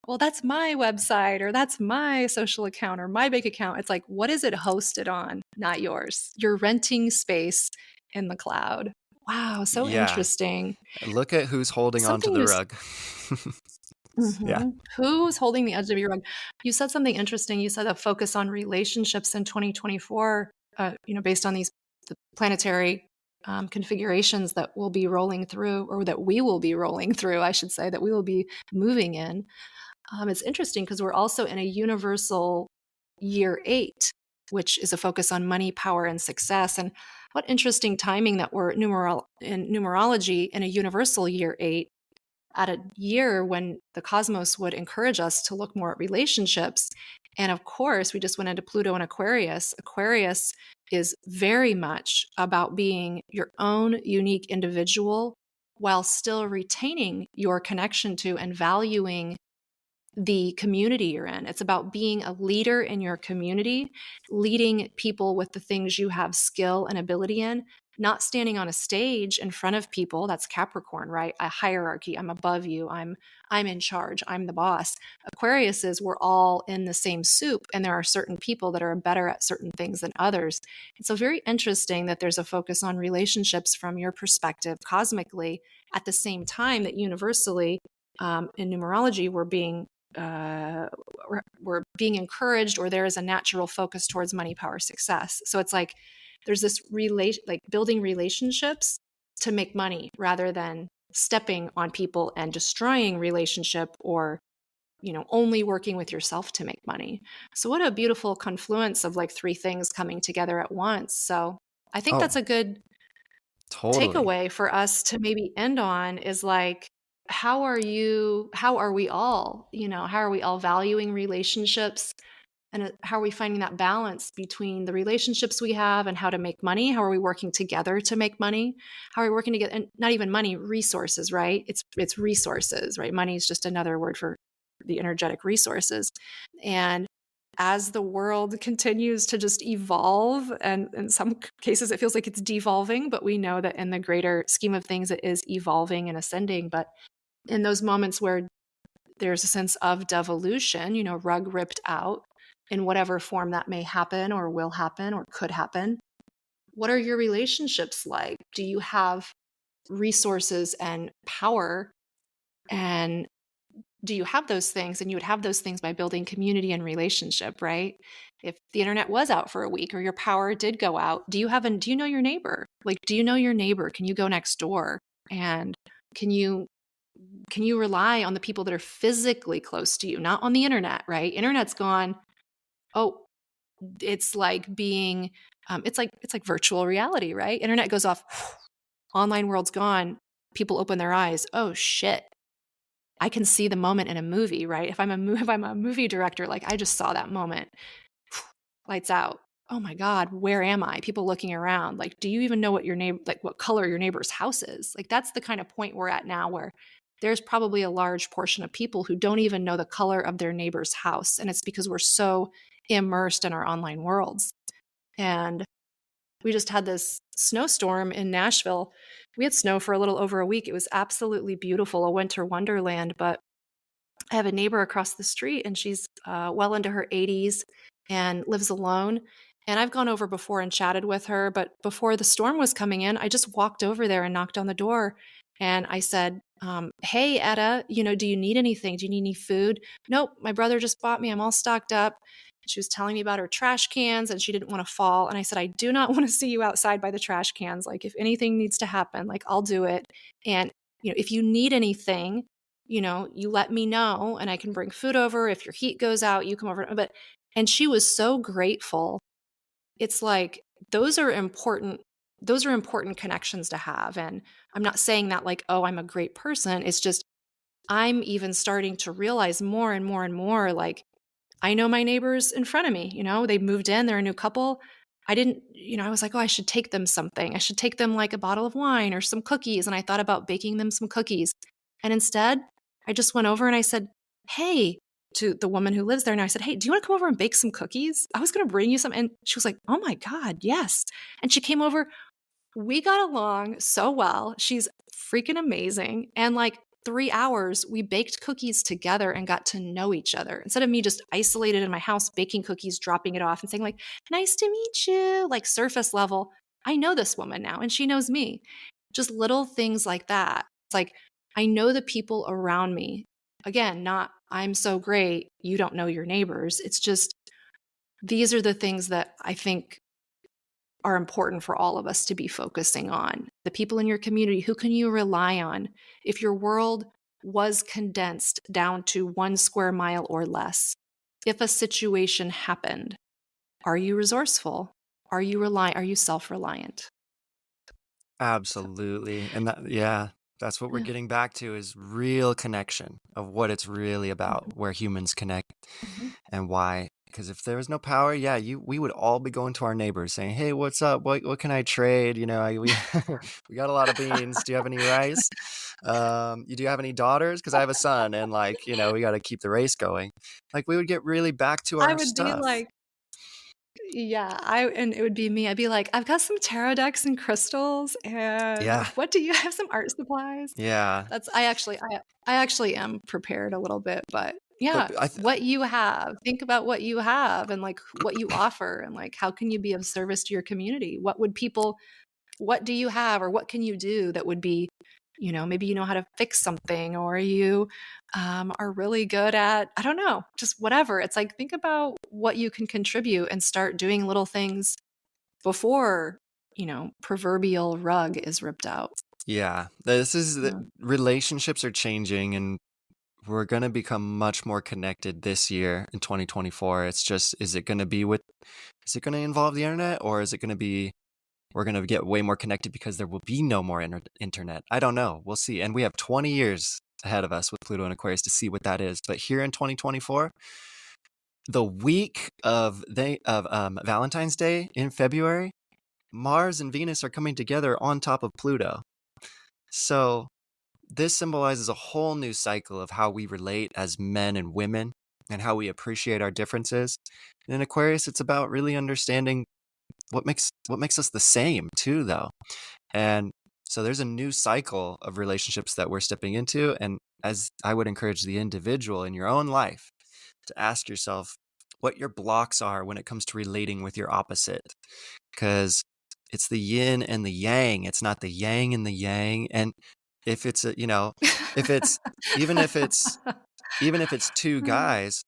well, that's my website or that's my social account or my bank account. It's like, what is it hosted on? Not yours. You're renting space in the cloud. Wow, so Yeah, interesting. look at who's holding on to Something the you rug. Yeah. Who's holding the edge of your rug? You said something interesting. You said a focus on relationships in 2024, based on these the planetary configurations that we'll be rolling through, or that we will be rolling through, I should say, that we will be moving in. It's interesting because we're also in a universal year 8, which is a focus on money, power, and success. And what interesting timing that we're in numerology in a universal year 8, at a year when the cosmos would encourage us to look more at relationships. And of course, we just went into Pluto and Aquarius. Aquarius is very much about being your own unique individual while still retaining your connection to and valuing the community you're in. It's about being a leader in your community, leading people with the things you have skill and ability in, not standing on a stage in front of people. That's Capricorn, right? A hierarchy. I'm above you. I'm in charge. I'm the boss. Aquarius is we're all in the same soup, and there are certain people that are better at certain things than others. It's so very interesting that there's a focus on relationships from your perspective cosmically at the same time that universally in numerology we're being encouraged, or there is a natural focus towards money, power, success. So it's like there's this like building relationships to make money rather than stepping on people and destroying relationship, or only working with yourself to make money. So what a beautiful confluence of like 3 things coming together at once. So I think that's a good Totally. takeaway for us to maybe end on, is like, how are we all, how are we all valuing relationships, and how are we finding that balance between the relationships we have and how to make money? How are we working together to make money? How are we working together? And not even money, resources, right? It's resources, right? Money is just another word for the energetic resources. And as the world continues to just evolve, and in some cases it feels like it's devolving, but we know that in the greater scheme of things, it is evolving and ascending. But in those moments where there's a sense of devolution, rug ripped out in whatever form that may happen or will happen or could happen, what are your relationships like? Do you have resources and power, and do you have those things? And you would have those things by building community and relationship, right? If the internet was out for a week, or your power did go out, do you know your neighbor? Like, do you know your neighbor? Can you go next door? And can you rely on the people that are physically close to you, not on the internet, right? Internet's gone. Oh, it's like being, it's like virtual reality, right? Internet goes off. Online world's gone. People open their eyes. Oh shit. I can see the moment in a movie, right? If I'm a movie director, like I just saw that moment. Lights out. Oh my God, where am I? People looking around. Like, do you even know what what color your neighbor's house is? Like, that's the kind of point we're at now, where there's probably a large portion of people who don't even know the color of their neighbor's house. And it's because we're so immersed in our online worlds. And we just had this snowstorm in Nashville. We had snow for a little over a week. It was absolutely beautiful, a winter wonderland. But I have a neighbor across the street, and she's well into her 80s and lives alone. And I've gone over before and chatted with her. But before the storm was coming in, I just walked over there and knocked on the door. And I said, hey, Etta, do you need anything? Do you need any food? Nope, my brother just bought me. I'm all stocked up. She was telling me about her trash cans, and she didn't want to fall. And I said, I do not want to see you outside by the trash cans. Like, if anything needs to happen, like, I'll do it. And, if you need anything, you let me know, and I can bring food over. If your heat goes out, you come over. And she was so grateful. It's like, those are important connections to have. And I'm not saying that like, oh, I'm a great person. It's just, I'm even starting to realize more and more and more, like, I know my neighbors in front of me, they moved in, they're a new couple. I didn't, I was like, oh, I should take them something. I should take them like a bottle of wine or some cookies. And I thought about baking them some cookies. And instead, I just went over and I said, hey, to the woman who lives there. And I said, hey, do you want to come over and bake some cookies? I was going to bring you some. And she was like, oh my God, yes. And she came over. We got along so well. She's freaking amazing. And like 3 hours, we baked cookies together and got to know each other. Instead of me just isolated in my house, baking cookies, dropping it off and saying like, nice to meet you, like surface level. I know this woman now and she knows me. Just little things like that. It's like, I know the people around me. Again, not I'm so great, you don't know your neighbors. It's just, these are the things that I think are important for all of us to be focusing on. The people in your community, who can you rely on? If your world was condensed down to 1 square mile or less, if a situation happened, are you resourceful? Are you reliant? Are you self-reliant? So, Absolutely. And yeah, that's what we're yeah. getting back to is real connection of what it's really about, where humans connect Mhm. and why. Because if there was no power, yeah, we would all be going to our neighbors saying, "Hey, what's up? What can I trade? We we got a lot of beans. Do you have any rice? You do you have any daughters? Because I have a son, and we got to keep the race going." Like we would get really back to I our would be stuff. like, yeah, and it would be me. I'd be like, "I've got some tarot decks and crystals, and Yeah, what do you have some art supplies?" yeah. That's I actually am prepared a little bit, but But yeah, I th- what you have. Think about what you have and, like, what you offer and, like, how can you be of service to your community? What do you have or what can you do that would be, maybe you know how to fix something or you are really good at, I don't know, just whatever. It's like, think about what you can contribute and start doing little things before, proverbial rug is ripped out. yeah, this is the Yeah. relationships are changing, and we're going to become much more connected this year in 2024. It's just, is it going to involve the internet, or is it going to be, we're going to get way more connected because there will be no more internet? I don't know. We'll see. And we have 20 years ahead of us with Pluto and Aquarius to see what that is. But here in 2024, the week of Valentine's Day in February, Mars and Venus are coming together on top of Pluto. So this symbolizes a whole new cycle of how we relate as men and women and how we appreciate our differences. And in Aquarius, it's about really understanding what makes us the same too, though. And so there's a new cycle of relationships that we're stepping into. And as I would encourage the individual in your own life to ask yourself what your blocks are when it comes to relating with your opposite, because it's the yin and the yang. It's not the yang and the yang. And if it's if it's even if it's even if it's two guys,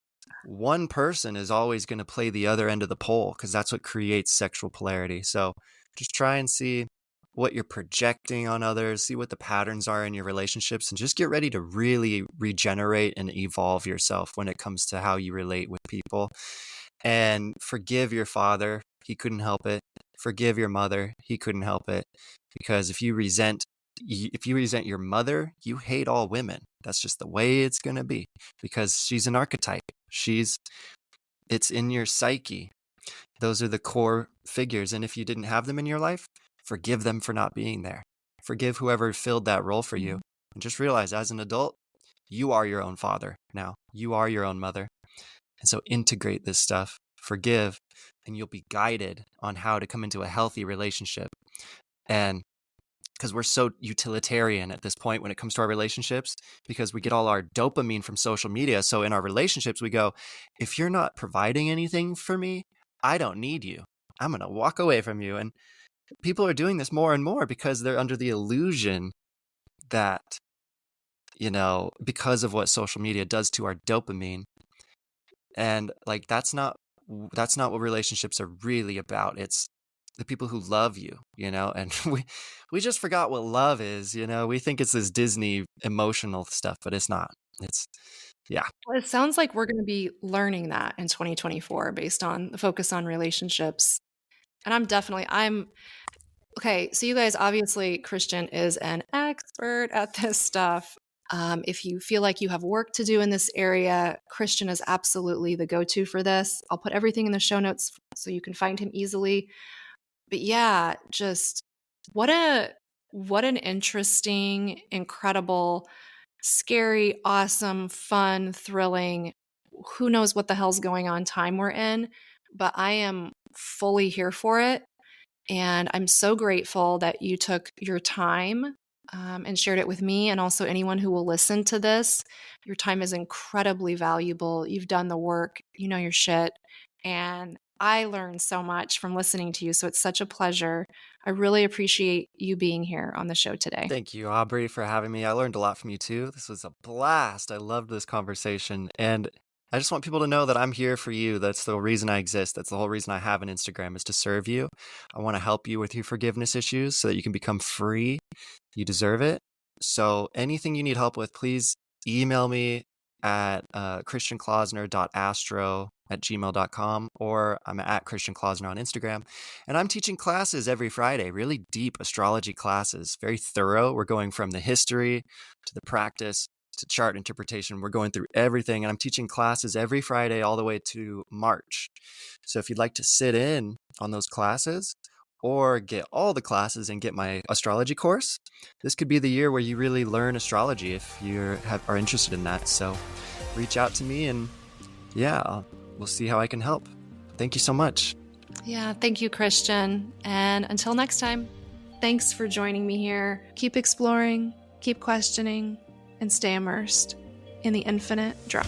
one person is always going to play the other end of the pole because that's what creates sexual polarity. So just try and see what you're projecting on others, see what the patterns are in your relationships, and just get ready to really regenerate and evolve yourself when it comes to how you relate with people. And forgive your father. He couldn't help it. Forgive your mother. He couldn't help it. Because if you resent your mother, you hate all women. That's just the way it's going to be because she's an archetype. It's in your psyche. Those are the core figures. And if you didn't have them in your life, forgive them for not being there. Forgive whoever filled that role for you. Mhm. And just realize as an adult, you are your own father now. You are your own mother. And so integrate this stuff, forgive, and you'll be guided on how to come into a healthy relationship. And because we're so utilitarian at this point when it comes to our relationships, because we get all our dopamine from social media. So in our relationships, we go, if you're not providing anything for me, I don't need you. I'm going to walk away from you. And people are doing this more and more because they're under the illusion that, because of what social media does to our dopamine. And like, that's not what relationships are really about. It's the people who love you, and we just forgot what love is. We think it's this Disney emotional stuff, but it's not. It's Yeah. Well, it sounds like we're gonna be learning that in 2024 based on the focus on relationships. And I'm okay, so you guys, obviously, Christian is an expert at this stuff. If you feel like you have work to do in this area, Christian is absolutely the go-to for this. I'll put everything in the show notes so you can find him easily. But yeah, just what a what an interesting, incredible, scary, awesome, fun, thrilling, who knows what the hell's going on time we're in, but I am fully here for it. And I'm so grateful that you took your time and shared it with me and also anyone who will listen to this. Your time is incredibly valuable. You've done the work, you know your shit. And I learned so much from listening to you. So it's such a pleasure. I really appreciate you being here on the show today. Thank you, Aubrey, for having me. I learned a lot from you too. This was a blast. I loved this conversation. And I just want people to know that I'm here for you. That's the reason I exist. That's the whole reason I have an Instagram, is to serve you. I want to help you with your forgiveness issues so that you can become free. You deserve it. So anything you need help with, please email me at christianklausner.astro@gmail.com, or I'm at Christian Klausner on Instagram. And I'm teaching classes every Friday, really deep astrology classes, very thorough. We're going from the history to the practice to chart interpretation. We're going through everything, and I'm teaching classes every Friday all the way to March. So if you'd like to sit in on those classes or get all the classes and get my astrology course, this could be the year where you really learn astrology if you are interested in that. So reach out to me, and we'll see how I can help. Thank you so much. Yeah, thank you, Christian. And until next time, thanks for joining me here. Keep exploring, keep questioning, and stay immersed in the infinite drop.